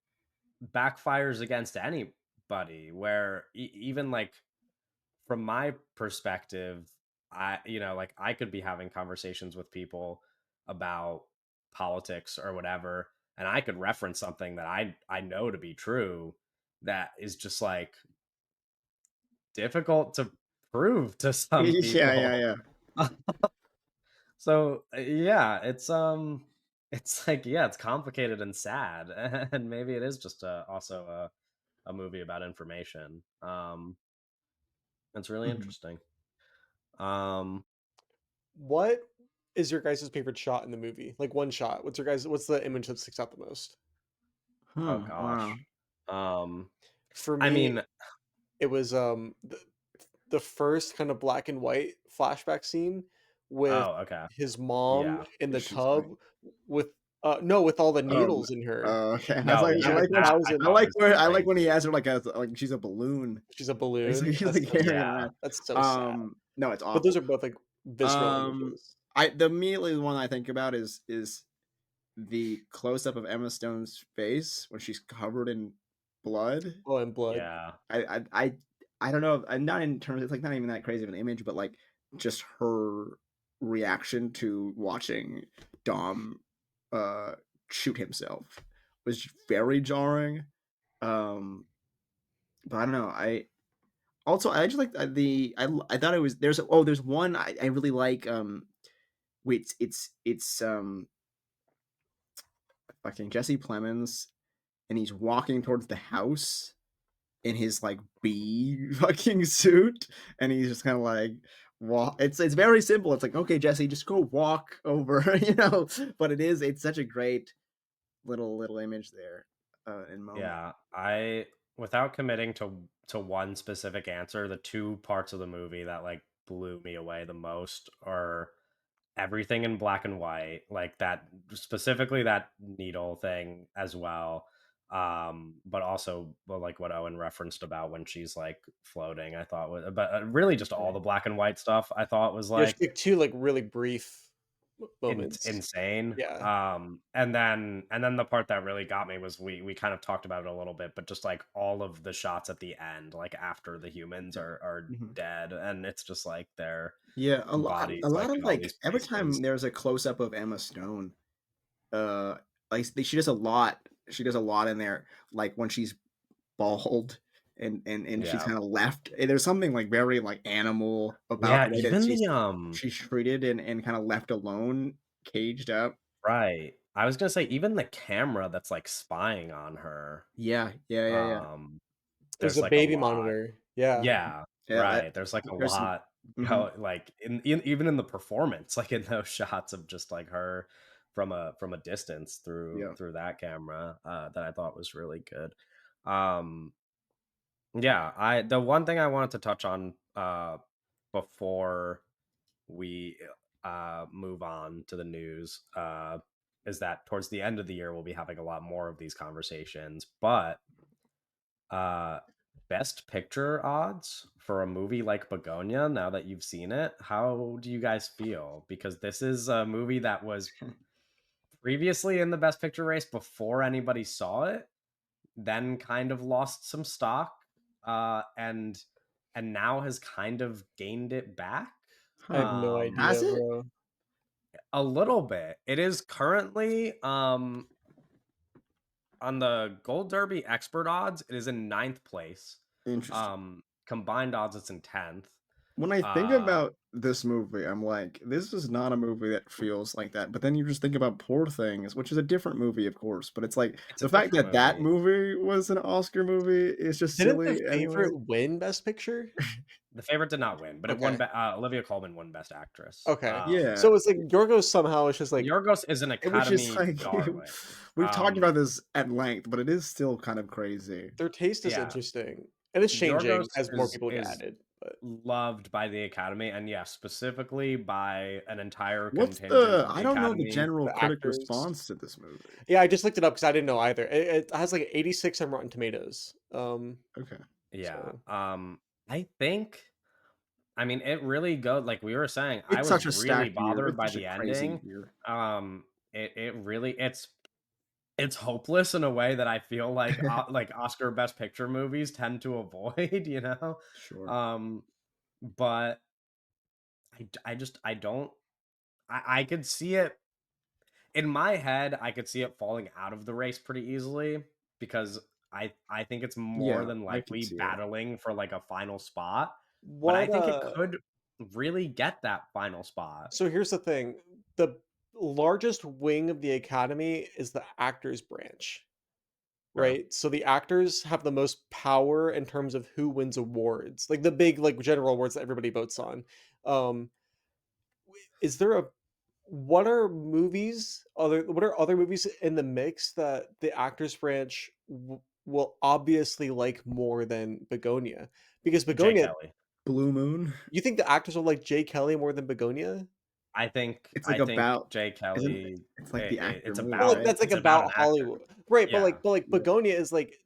backfires against anybody where even like from my perspective, like I could be having conversations with people about politics or whatever, and I could reference something that I know to be true that is just like difficult to prove to some Yeah, yeah, people. yeah. So, yeah, it's like, yeah, it's complicated and sad, and maybe it is just also a movie about information. It's really Mhm. interesting. Um, what is your guys' favorite shot in the movie? Like, one shot. What's the image that sticks out the most? oh Huh, wow. gosh. Um, For I me, mean, it was, the first kind of black and white flashback scene with oh, okay. his mom Yeah. in the She's tub like with No, with all the Oh, needles in her. oh, okay. I was No, like, She's I like yeah, a like when that I thousand. thought was I like when he crazy. has her like she's a balloon. She's a It's like balloon. he's That's like so carrying it Yeah, sad. around. That's so sad. No, it's But those awful. are both like visceral Um, images. I the immediately one I think about is the close up of Emma Stone's face when she's covered in blood. Oh, and blood. yeah, I I I I don't know. I'm not in terms. It's like not even that crazy of an image, but like just her reaction to watching Dom uh shoot himself was very jarring. Um, but I don't know. I just like I thought it was there's one I really like. Wait, it's fucking Jesse Plemons, and he's walking towards the house in his like bee fucking suit, and he's just kind of like walk. It's very simple. It's like, okay, Jesse, just go walk over, But it's such a great little image there, and moment. yeah. I without committing to one specific answer, the two parts of the movie that like blew me away the most are everything in black and white, like that specifically that needle thing as well. But also well, like what Owen referenced about when she's like floating, I thought was but really just all Right. the black and white stuff I thought was Yeah, she like like 2, like, really brief moments. insane. Yeah. And then the part that really got me was we kind of talked about it a little bit, but just like all of the shots at the end, like after the humans Yeah. are Mhm. dead, and it's just like their Yeah, a bodies like lot of in all like these every time places. there's a close up of Emma Stone, uh, like she does a lot. She does a lot in there, like when she's bald and she's Yeah. kind of left. There's something like very like animal about Yeah, the way that even the she's treated and kind of left alone, caged up. right. I was gonna say even the camera that's, like, spying on her, Yeah, yeah, yeah, yeah, um, There's there's, a like, a baby lot. monitor. Yeah. Yeah, yeah. That right, there's, like, a there's some. lot, Mhm, how like, in even in the performance, like, in those shots of just, like, her from a distance through yeah. through that camera, that I thought was really good. Um, yeah, I the one thing I wanted to touch on, before we move on to the news is that towards the end of the year we'll be having a lot more of these conversations, but uh best picture odds for a movie like Begonia, now that you've seen it, how do you guys feel? Because this is a movie that was previously in the best picture race before anybody saw it, then kind of lost some stock, and now has kind of gained it back. I have Huh. no Has idea, it? bro. A little bit. It is currently on the Gold Derby expert odds, it is in ninth place. Interesting. Combined odds, it's in 10th. When I think Uh about this movie, I'm like, this is not a movie that feels like that. But then you just think about Poor Things, which is a different movie, of course. But it's like it's a the fact different that that movie. movie was an Oscar movie is just Didn't The silly anyway. Favorite win Best Picture? The favorite did not win, but it won Okay. Olivia Colman won best actress. Okay. Yeah, So it's like Yorgos somehow is just like Yorgos is an which is Academy like darling. we've talked about this at length, but it is still kind of crazy. their taste is Yeah, interesting, and it's changing Yorgos as more people get is added, but loved by the Academy, and yeah, specifically by an entire What's contingent the of I the don't know the Academy. general the critic actors. response to this movie. Yeah, I just looked it up because I didn't know either. It has like 86 on Rotten Tomatoes. Okay. Yeah, So I think I mean, it really goes like we were saying, I It's was such a really stacked year. bothered It's by such a the crazy ending. year. It really it's hopeless in a way that I feel like Oscar Best Picture movies tend to avoid, you know? Sure. Um, but I just I don't I could see it in my head, I could see it falling out of the race pretty easily because I think it's more Yeah, than I could likely see that. battling for like a final spot, but I what think it could really get that final spot. so here's the thing. The largest wing of the Academy is the actors branch, True. right? So the actors have the most power in terms of who wins awards, like the big like general awards that everybody votes on. Um is there a what are other movies in the mix that the actors branch will obviously like more than Begonia? Because Jay Begonia, Kelly. Blue Moon? you think the actors will like Jay Kelly more than Begonia? It's I like think about Jay isn't it, Kelly. it's like the actor It's movie, Well, like, right? that's, like, about about an actor. Hollywood. Right, Yeah, but, like, Yeah. Bugonia is, like,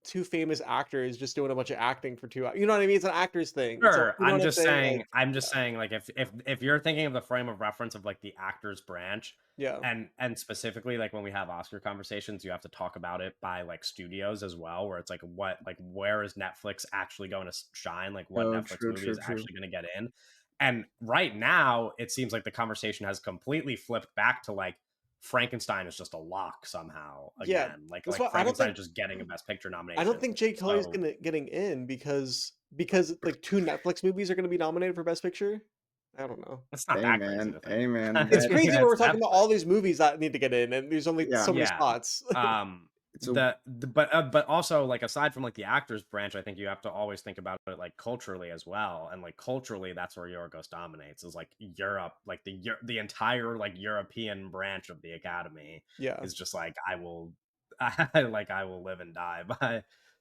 2 famous actors just doing a bunch of acting for 2 hou you know what I mean? It's an actor's thing. It's a sure. you know what I'm saying? Like I'm just saying, like, if you're thinking of the frame of reference of like the actor's branch, yeah. and specifically like when we have Oscar conversations, you have to talk about it by like studios as well, where it's like where is Netflix actually going to shine? Like what Oh, Netflix true, movie true, is true. actually going to get in? And right now, it seems like the conversation has completely flipped back to like Frankenstein is just a lock somehow Yeah. again. That's Like why Frankenstein is just getting a Best Picture I don't nomination. think Jake Kelly's So getting in because, like, 2 Netflix movies are gonna be nominated for Best Picture? I don't know. it's not Hey, that crazy man. to think Hey, man. It's That crazy when we're That's talking about Netflix. all these movies that need to get in, and there's only yeah. so many Yeah. spots. It's a But also like aside from like the actors branch, I think you have to always think about it like culturally as well. And like culturally, that's where Yorgos dominates is like Europe, like the entire like European branch of the Academy Yeah. is just like I will live and die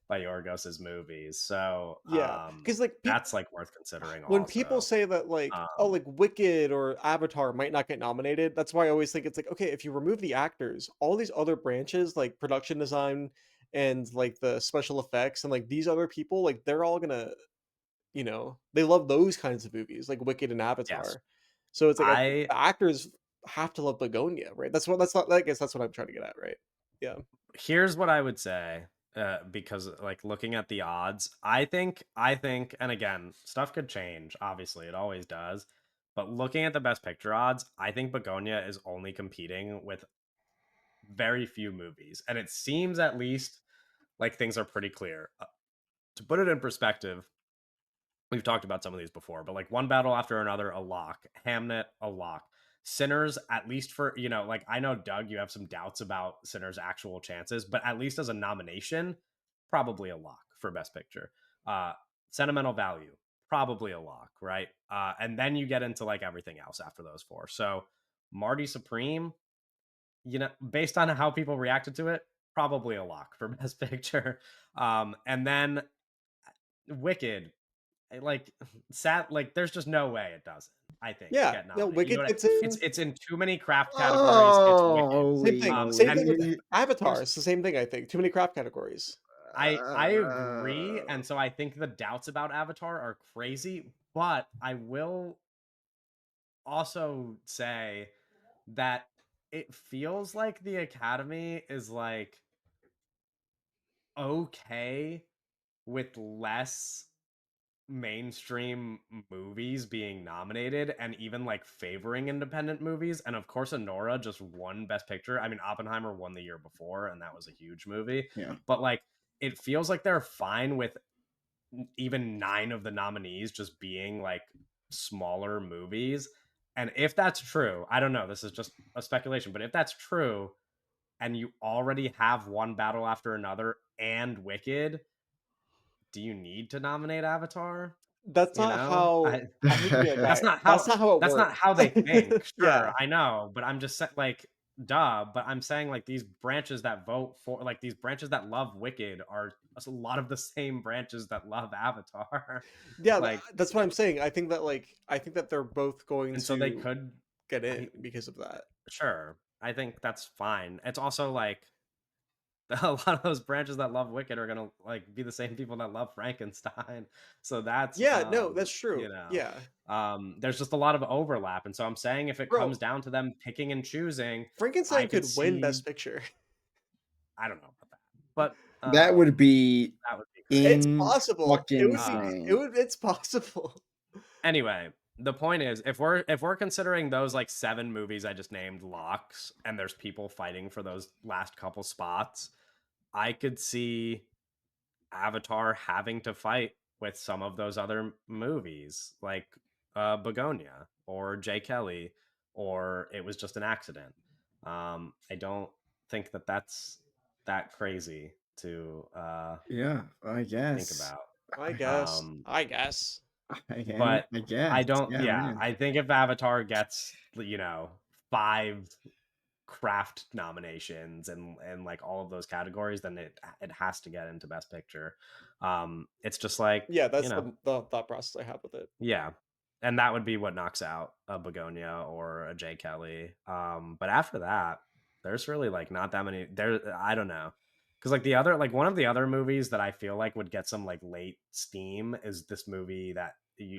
by Yorgos's movies. So Yeah. Because like, people. that's like worth considering When people also. say that, like, oh, Um like Wicked or Avatar might not get nominated, that's why I always think it's like, okay, if you remove the actors, all these other branches like production design and like the special effects and like these other people, like they're all gonna, they love those kinds of movies, like Wicked and yes. Avatar. So it's like I think I the actors have to love Begonia, right? That's not I guess that's what I'm trying to get at, right? Yeah. Here's what I would say, because like looking at the odds, I think, and again, stuff could change. Obviously, it always does. But looking at the best picture odds, I think Begonia is only competing with very few movies, and it seems at least like things are pretty clear. To put it in perspective, we've talked about some of these before, but like One Battle After Another, a lock. Hamnet, a lock. Sinners, at least for, like I know, Doug, you have some doubts about Sinners' actual chances, but at least as a nomination, probably a lock for Best Picture. Uh, Sentimental Value, probably a lock, right? And then you get into like everything else after those four. So Marty Supreme, based on how people reacted to it, probably a lock for Best Picture. And then Wicked, like sad, like there's just no way it doesn't, I think, Yeah. get No, nominated. Wicked What gets in. it's in too many craft categories. It's oh, Wicked. Same holy thing. Same And thing with moly. Avatar. here's It's the same thing, I think. Too many craft categories. I agree, Uh, and so I think the doubts about Avatar are crazy, but I will also say that it feels like the Academy is like okay with less mainstream movies being nominated and even like favoring independent movies. And of course, Anora just won Best Picture. I mean, Oppenheimer won the year before, and that was a huge movie. yeah. But like, it feels like they're fine with even 9 of the nominees just being like smaller movies. And if that's true, I don't know, this is just a speculation, but if that's true, and you already have One Battle After Another and Wicked, do you need to nominate Avatar? That's You not know, how I hate to be that guy. That's not how it that's not works. how they think. Sure, Yeah. I know, but I'm just like, duh. But I'm saying like these branches that vote for like these branches that love Wicked are a lot of the same branches that love Avatar. Yeah, Like, that's what I'm saying. I think that they're both going and so they to could. get in I because of that. sure. I think that's fine. It's also like a lot of those branches that love Wicked are gonna like be the same people that love Frankenstein. So that's Yeah, no, that's true. Yeah. there's just a lot of overlap. And so I'm saying if it Bro, comes down to them picking and choosing, I Frankenstein could could win see Best Picture. I don't know about that. But That would be that would be It's crazy. in possible. It fucking would be insane. it's possible. Anyway, the point is if we're considering those like 7 movies I just named locks and there's people fighting for those last couple spots, I could see Avatar having to fight with some of those other movies, like Begonia or Jay Kelly, or It Was Just an Accident. I don't think that that's that crazy to Yeah, I think guess. about. I guess. Um, I guess. but I I guess. don't. Yeah, Yeah, man. I think if Avatar gets 5 craft nominations and like all of those categories, then it has to get into Best Picture. It's just like, Yeah, that's the thought process I have with it. yeah. and that would be what knocks out a Begonia or a J. Kelly. But after that, there's really like not that many. There, I don't know, because like the other, like one of the other movies that I feel like would get some like late steam is this movie that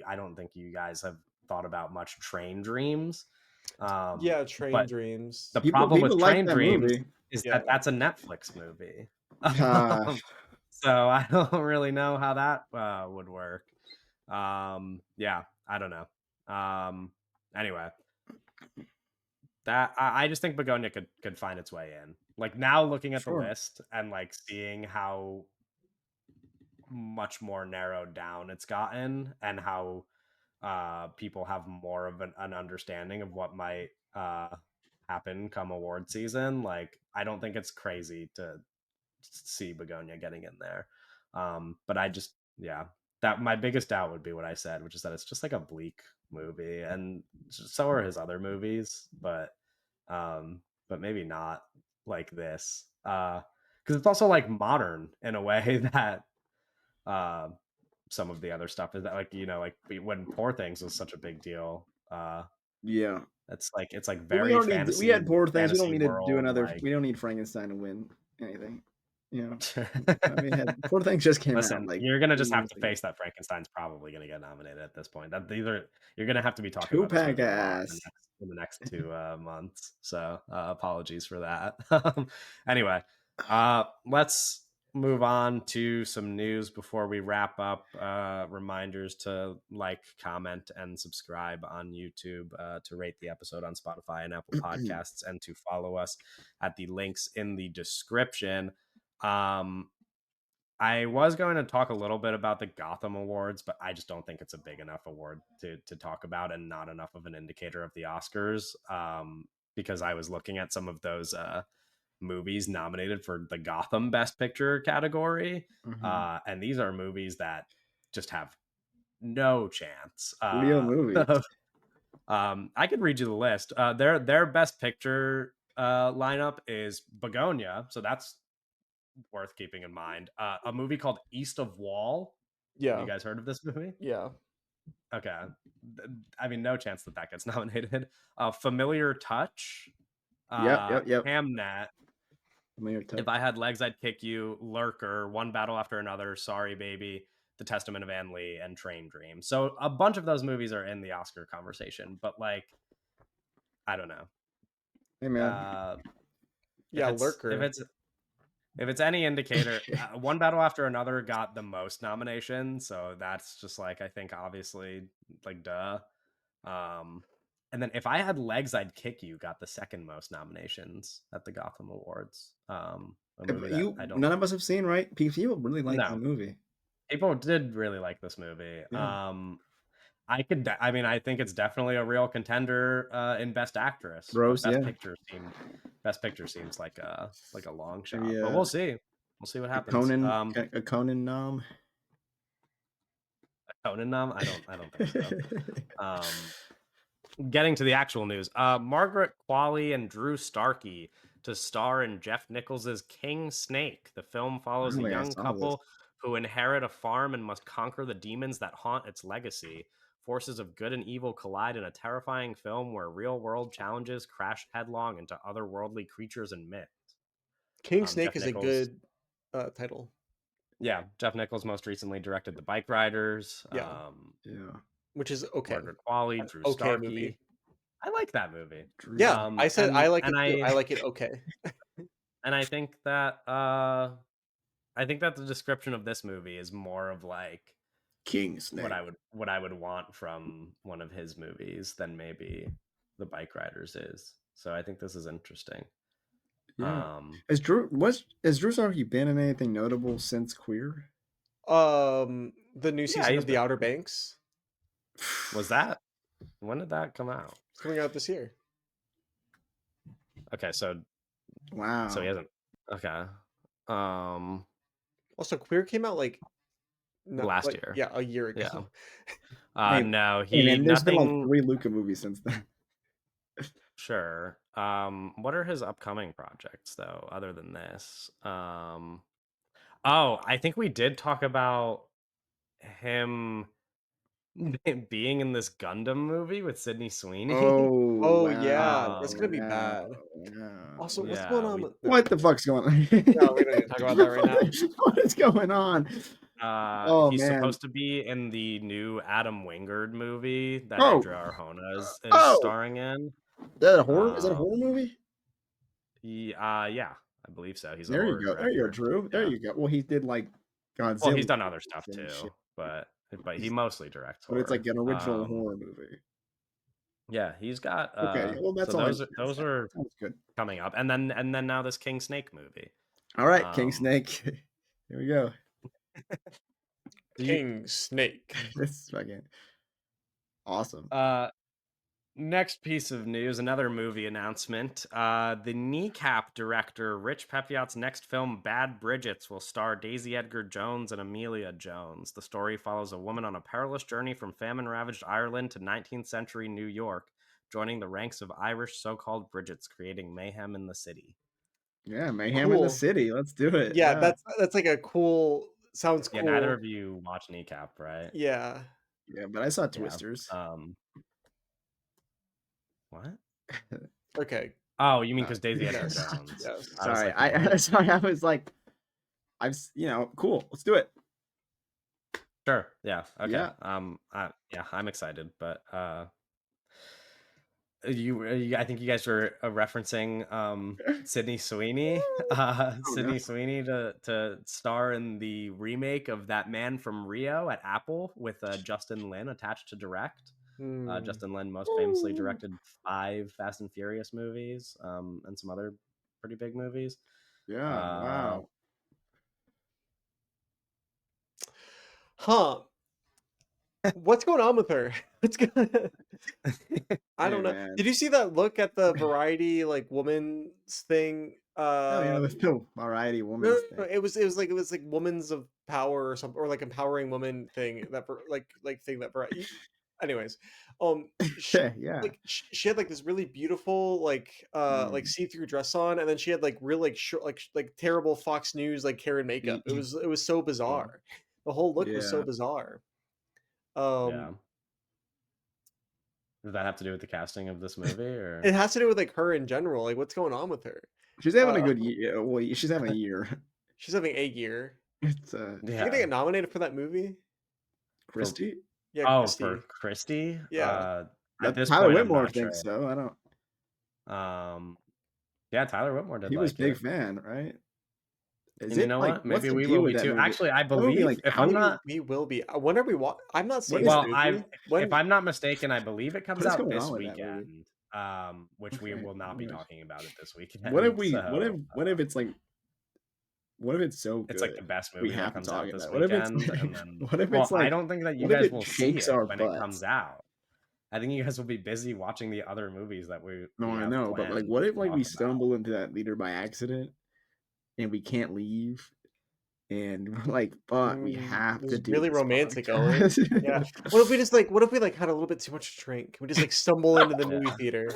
I don't think you guys have thought about much. Train Dreams. Yeah, Train But the Dreams. People problem with people like Train that Dreams movie. is Yeah. that that's a Netflix movie. Uh, So I don't really know how that would work. Yeah, I don't know. Anyway, that I just think Begonia could find its way in. Like now looking at the sure. list and like seeing how much more narrowed down it's gotten and how people have more of an understanding of what might happen come award season. Like I don't think it's crazy to see Begonia getting in there. But I just, yeah, that my biggest doubt would be what I said, which is that it's just like a bleak movie, and so are his other movies, but maybe not like this, because it's also like modern in a way that uh, some of the other stuff is that like like when Poor Things was such a big deal. Yeah. It's like Well, we very already we had Poor Things. We don't fantasy need to do world another. like. We don't need Frankenstein to win anything. You know. I mean, Poor Things just came out Listen, like you're gonna 3 just have years to ago. face that Frankenstein's probably gonna get nominated at this point. That either you're gonna have to be talking Two about this pack movie a lot in ass. the next 2 months. So apologies for that. Anyway, let's move on to some news before we wrap up. Reminders to like, comment, and subscribe on YouTube, to rate the episode on Spotify and Apple Podcasts, and to follow us at the links in the description. Um, I was going to talk a little bit about the Gotham Awards, but I just don't think it's a big enough award to talk about, and not enough of an indicator of the Oscars. Because I was looking at some of those movies nominated for the Gotham Best Picture category, Mhm. and these are movies that just have no chance. Studio movies. I could read you the list. Their Best Picture lineup is Begonia, so that's worth keeping in mind. A movie called East of Wall. Have you Yeah. guys heard of this movie? Yeah. Okay. I mean, no chance that that gets nominated. Familiar Touch, Yep, yep, yep. Hamnet, Familiar touch. If I Had Legs, I'd Kick You, Lurker, One Battle After Another, Sorry Baby, The Testament of Anne Lee, and Train Dream. So a bunch of those movies are in the Oscar conversation, but like, I don't know. Hey man. Uh, if Yeah, it's if Lurker. it's If it's any indicator, One Battle After Another got the most nominations, so that's just like I think obviously like duh. Um, and then If I Had Legs, I'd Kick You got the second most nominations at the Gotham Awards. A movie that You I don't none of us have seen, right? People really like that know. movie. People did really like this movie. Yeah. I mean, I think it's definitely a real contender in Best Actress, but Rose, yeah. Best Picture seems like a long Maybe shot. But we'll see. We'll see what happens. A Conan nom. Conan nom? I don't think so. Um, Getting to the actual news, Margaret Qualley and Drew Starkey to star in Jeff Nichols' King Snake. The film I follows don't a think I young saw this. couple who inherit a farm and must conquer the demons that haunt its legacy. Forces of good and evil collide in a terrifying film where real world challenges crash headlong into otherworldly creatures and myths. King Snake Jeff is a Nichols, good title. yeah, Jeff Nichols most recently directed The Bike Riders. Yeah, Yeah. which is okay. Margaret Qualley, An Drew okay movie. Starkey. I like that movie. Drew Yeah, I said I And like and it too. I I like it okay. and I think that the description of this movie is more of like King Snake. what I would want from one of his movies than maybe The Bike Riders is. So I think this is interesting. Yeah. Um Has Drew Starkey been in anything notable since Queer? The new yeah, season he's of The been Outer Banks was that when did that come out? is coming out this year. Okay, so he Wow. hasn't okay. Um Also, Queer came out like not Last like year. yeah, a year Yeah. ago. Hey, No, hey he man, there's been like nothing. 3 Luca movies since then. Sure. What are his upcoming projects though, other than this? Oh, I think we did talk about him being in this Gundam movie with Sydney Sweeney. Oh Oh, yeah, that's wow, gonna be yeah, bad. yeah. Also, what's going Yeah, on we with What the fuck's going on? no, we don't need to talk about that right now. What is going on? Oh he's man. supposed to be in the new Adam Wingard movie that Oh, Adria Arjona is oh, starring in. is that a horror? Is that a Um, horror movie? yeah, I believe so. He's a There you horror go. There you go, director. Drew. There Yeah. you go. Well, he did like Well, Godzilla he's done other movies stuff and too, shit. but he He's, mostly directs but it's like horror. an original horror movie. Yeah, he's got Okay, well that's so all I those need are to those say. are Sounds good. coming up, and then now this King Snake movie. All right, King Um, Snake. Here we go. do you King Snake. This is fucking awesome. Next piece of news, another movie announcement. The Kneecap director Rich Pepiot's next film, Bad Bridgets, will star Daisy Edgar Jones and Amelia Jones. The story follows a woman on a perilous journey from famine-ravaged Ireland to 19th century New York, joining the ranks of Irish so-called Bridgets, creating mayhem in the city. Yeah, Mayhem in the Cool. City. Let's do it. Yeah, Yeah. that's like a cool sounds Yeah, neither cool. of you watch Kneecap, right? Yeah. Yeah, but I saw Yeah. Twisters. What? Okay. Oh, you mean because Daisy Edgar Yes. Jones? Yes. I was Sorry, like, what? sorry. I was like, cool. Let's do it. Sure. Yeah. Okay. Yeah. Yeah, I'm excited, but I think you guys were referencing Sydney Sweeney. Oh no. Sydney Sweeney to star in the remake of That Man from Rio at Apple with Justin Lin attached to direct. Hmm. Justin Lin most famously directed 5 Fast and Furious movies, and some other pretty big movies. Yeah. Uh, Wow. Huh. What's going on with her? What's going I Hey don't know. man. Did you see that look at the Variety, like, woman's thing? Oh, the Variety No, no, Woman's no, thing. it was like Women's of Power or something, or like empowering women thing that thing that anyways, she, Yeah. Yeah. she had like this really beautiful like Mm. see-through dress on, and then she had like real like short like terrible Fox News like Karen makeup. It was so Oh, bizarre. The whole look was so yeah. bizarre. yeah. Um, Does that have to do with the casting of this movie, it or? has to do with like her in general. Like, what's going on with her? She's having a Uh, good year. Well, she's having a year. she's having a year. It's She gonna Yeah. get nominated for that movie. For Christy. Yeah, for Christy. Christie? Yeah. At this Tyler point, I'm Whitmore not thinks sure. so. I don't. Um, yeah, Tyler Whitmore did He was like big it. fan, right? Is And you it know like what? what's Maybe the we deal will with be that too. movie? Actually, I That movie believe like if I'm out? not We will be. When are we I'm not What seeing is that well, movie. if When I'm not mistaken, I believe it what comes is out going this on with that movie? weekend. Which we Okay. will not be Anyways. talking about it this What if weekend. we So what if it's so it's like good? the best We movie that have to comes talk out about this it. What if it's weekend, and then what if well, it's I like don't think that you what if guys it will see shakes it our when it comes butts? out. I think you guys will be busy watching the other movies that No, we I have know, but like planned what if to like talk we about. stumble into that theater by accident and we can't leave and we're like, but we have this to is do really this romantic, Owen. Yeah. podcast. What if we like had a little bit too much to drink? We just like stumble into the movie Yeah, theater,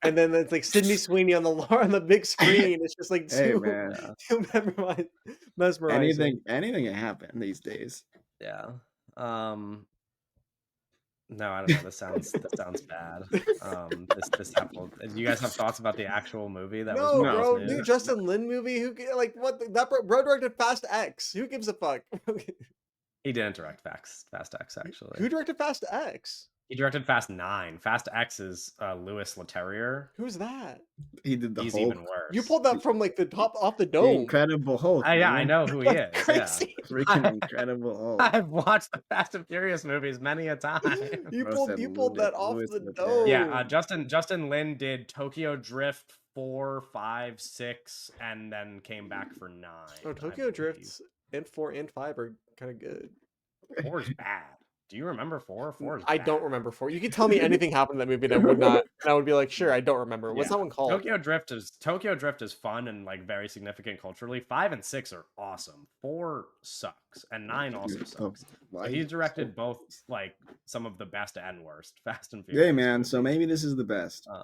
and then it's like Sydney Sweeney on the on the big screen. It's just like Hey too man, yeah, too mesmerizing. anything can happen these days. yeah. No, I don't know. This sounds bad. This apple. Do you guys have thoughts about the actual movie that was No, No, just bro, new? new Justin Lin movie. Like what? That bro directed Fast X. Who gives a fuck? He didn't direct Fast X actually. Who directed Fast X? He directed Fast 9. Fast X is Louis Leterrier. Who's that? he did the He's Hulk, even You worse. pulled that from like the top off the the dome. Incredible Hulk, Yeah, I man, know who he That's is. Yeah, crazy. freaking Incredible Hulk. I've watched the Fast and Furious movies many a time. You Bro pulled said you pulled that off Louis the Leterrier. Yeah, dome. Justin Lin did Tokyo Drift 4, 5, 6, and then came back for 9, Oh, I Tokyo believe. Drifts and 4 and 5 are kind of good. 4 is bad. Do you remember 4? 4 is I bad. don't remember 4. You could tell me anything happened in that movie, and I would not, and I would be like, sure, I don't remember. What's Yeah. that one called? Tokyo Drift is fun and like very significant culturally. 5 and 6 are awesome. 4 sucks, and 9 also Dude, sucks. why But you he's so directed both like some of the best and worst Fast and Hey Furious man, so movies. maybe this is the best. Uh,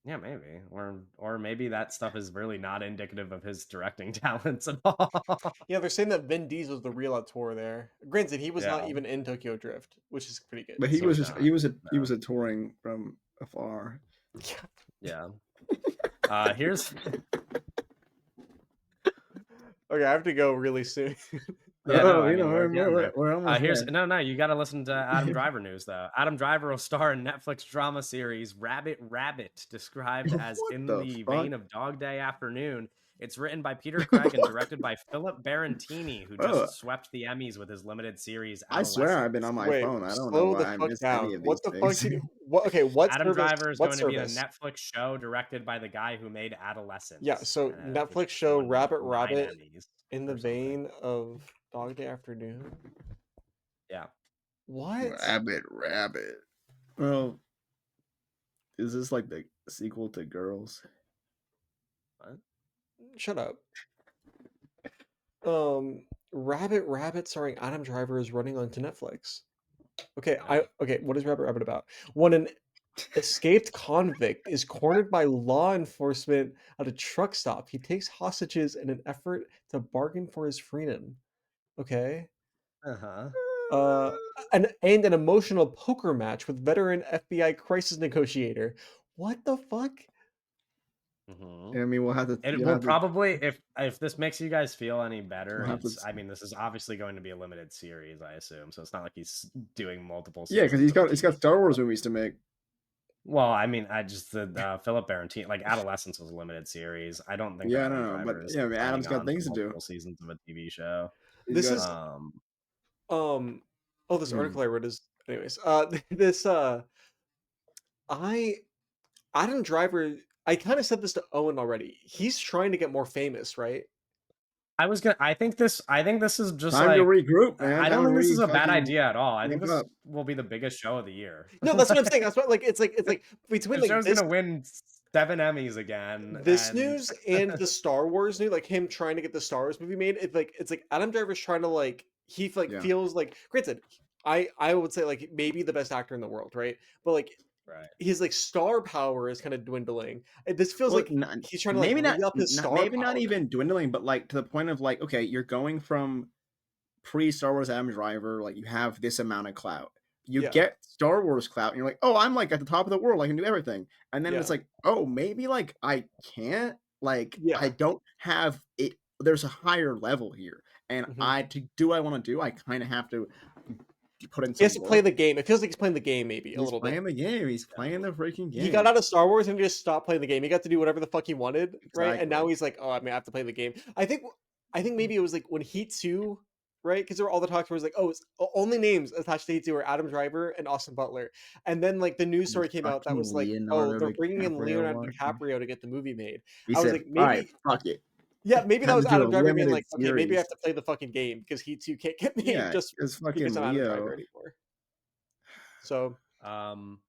Yeah, maybe. Or maybe that stuff is really not indicative of his directing talents at all. Yeah, they're saying that Vin Diesel was the real auteur there. Granted, he was not Yeah. even in Tokyo Drift, which is pretty good. But He So was not. he No. was a touring from afar. yeah. Yeah. Here's Okay, I have to go really soon. Yeah, no, Oh, I you know, mean, we're getting there. we're almost Here's there. no, you gotta listen to Adam Driver news, though. Adam Driver will star in Netflix drama series Rabbit Rabbit, described as What in the the fuck? vein of Dog Day Afternoon. It's written by Peter Craig and What? directed by Philip Barantini, who Bro, just swept the Emmys with his limited series I swear I've been Adolescence. on my Wait, phone. I don't know slow the why I fuck missed any down. of What these the fuck things. did you what okay, what Adam service? Driver is What going to be in a service? Netflix show directed by the guy who made Yeah, Adolescence. so And I think Netflix it's show won like Rabbit 9 Rabbit Emmys in the or something. vein of Dog Day Afternoon. Yeah. What? Rabbit. Well, is this like the sequel to Girls? What? Shut up. Rabbit Rabbit starring Adam Driver is running onto Netflix. Okay, Yeah. what is Rabbit Rabbit about? When an escaped convict is cornered by law enforcement at a truck stop, he takes hostages in an effort to bargain for his freedom. Okay. Uh-huh. Uh, and an emotional poker match with veteran FBI crisis negotiator. What the fuck? Mm-hmm. I mean, It you'll will have to probably, if this makes you guys feel any better, we'll have to. I mean, this is obviously going to be a limited series, I assume. So it's not like he's doing multiple Yeah, because seasons of a he's got TV Star Wars show. movies to make. Well, I mean, I just the Philip Barantini, like Adolescence was a limited series. I don't think that Yeah, I don't Adam know, but Driver is yeah, I mean, Adam's signing got on for things to do. multiple seasons of a TV show. He's This got. is Um, um oh, this Hmm. article I read is anyways. This I Adam Driver, I kind of said this to Owen already. He's trying to get more famous, right? I think this is just Time to like, regroup, man. I Time don't to think this is a bad fucking idea at all. I think amp this up. will be the biggest show of the year. No, that's what I'm saying. That's what it's like between The like show's gonna win 7 Emmys again, this and news and the Star Wars news, like him trying to get the Star Wars movie made. It's like Adam Driver's trying to like Yeah. feels like granted, I would say like maybe the best actor in the world, right? But like right. his like star power is kind of dwindling. And this feels Well, like he's trying to like re up his star maybe not power. even dwindling, but like to the point of like, okay, you're going from pre Star Wars Adam Driver, like you have this amount of clout. You Yeah, get Star Wars clout, and you're like, oh, I'm like at the top of the world, I can do everything. And then it's yeah, like, oh, maybe like I can't, like I yeah. don't have it. There's a higher level here, and Mhm. to do I want to do, I kind of have to put in He has some to play work. the game. It feels like he's playing the game maybe a He's little bit. playing the game. He's Yeah. playing the freaking He got game. out of Star Wars and just stopped playing the game. He got to do whatever the fuck he wanted, right? And now Exactly. he's like, oh, I mean, I have to play the game. I think maybe it was like when Heat 2, right? Because there were all the talks where it was like, oh, it's only names attached to Heat 2 are Adam Driver and Austin Butler. And then like the news And story came out that was fucking like, oh, Leonardo they're bringing in DiCaprio Leonardo watching. DiCaprio to get the movie made. He I was said, like, "All right, maybe, fuck it. yeah, maybe that Time was to do a Adam Driver being limited like, okay, maybe I series." have to play the fucking game because Heat 2 can't get made Yeah, just because because fucking I'm Adam Driver Leo. anymore. So, Um,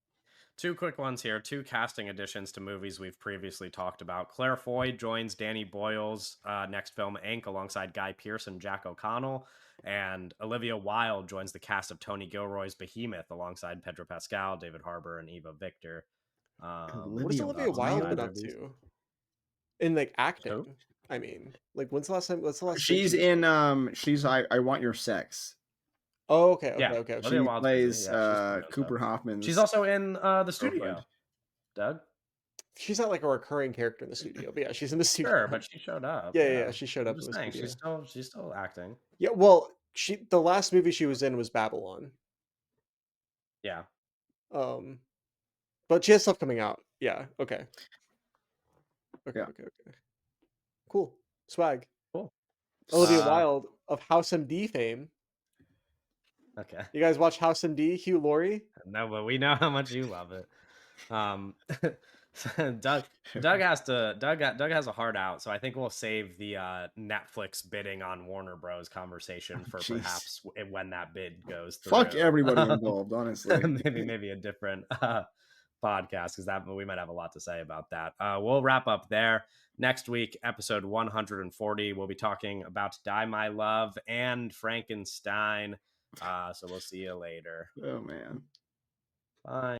Two quick ones here. Two casting additions to movies we've previously talked about. Claire Foy joins Danny Boyle's next film, Ink, alongside Guy Pearce and Jack O'Connell. And Olivia Wilde joins the cast of Tony Gilroy's Behemoth alongside Pedro Pascal, David Harbour, and Eva Victor. what has Olivia Any Olivia thoughts on Wilde either been Wilde. up of these? to? In like Who? acting. I mean, like what's the last thing She's she was in she's I Want Your Sex. Oh, okay, Yeah, okay. Olivia She Wilde's busy. plays Yeah, she's been doing stuff. Cooper She's Hoffman's also in The girlfriend. Studio. Doug? She's not like a recurring character in the studio, but yeah, she's in the studio. Sure, but she showed up. Yeah, Yeah, she showed I'm up in just the saying studio. she's still acting. Yeah, well, the last movie she was in was Babylon. Yeah, Um, but she has stuff coming out. Yeah, okay. Yeah. Okay. Cool. Swag. cool. Olivia Uh, Wilde of House MD fame. okay. You guys watch House MD, Hugh Laurie? No, but we know how much you love it. Um, Doug has a hard out, so I think we'll save the Netflix bidding on Warner Bros. Conversation for Jeez. perhaps when that bid goes Fuck through. everybody involved, honestly. Maybe a different podcast because we might have a lot to say about that. We'll wrap up there. Next week, episode 140, we'll be talking about Die My Love and Frankenstein. So we'll see you later. Oh man. Bye.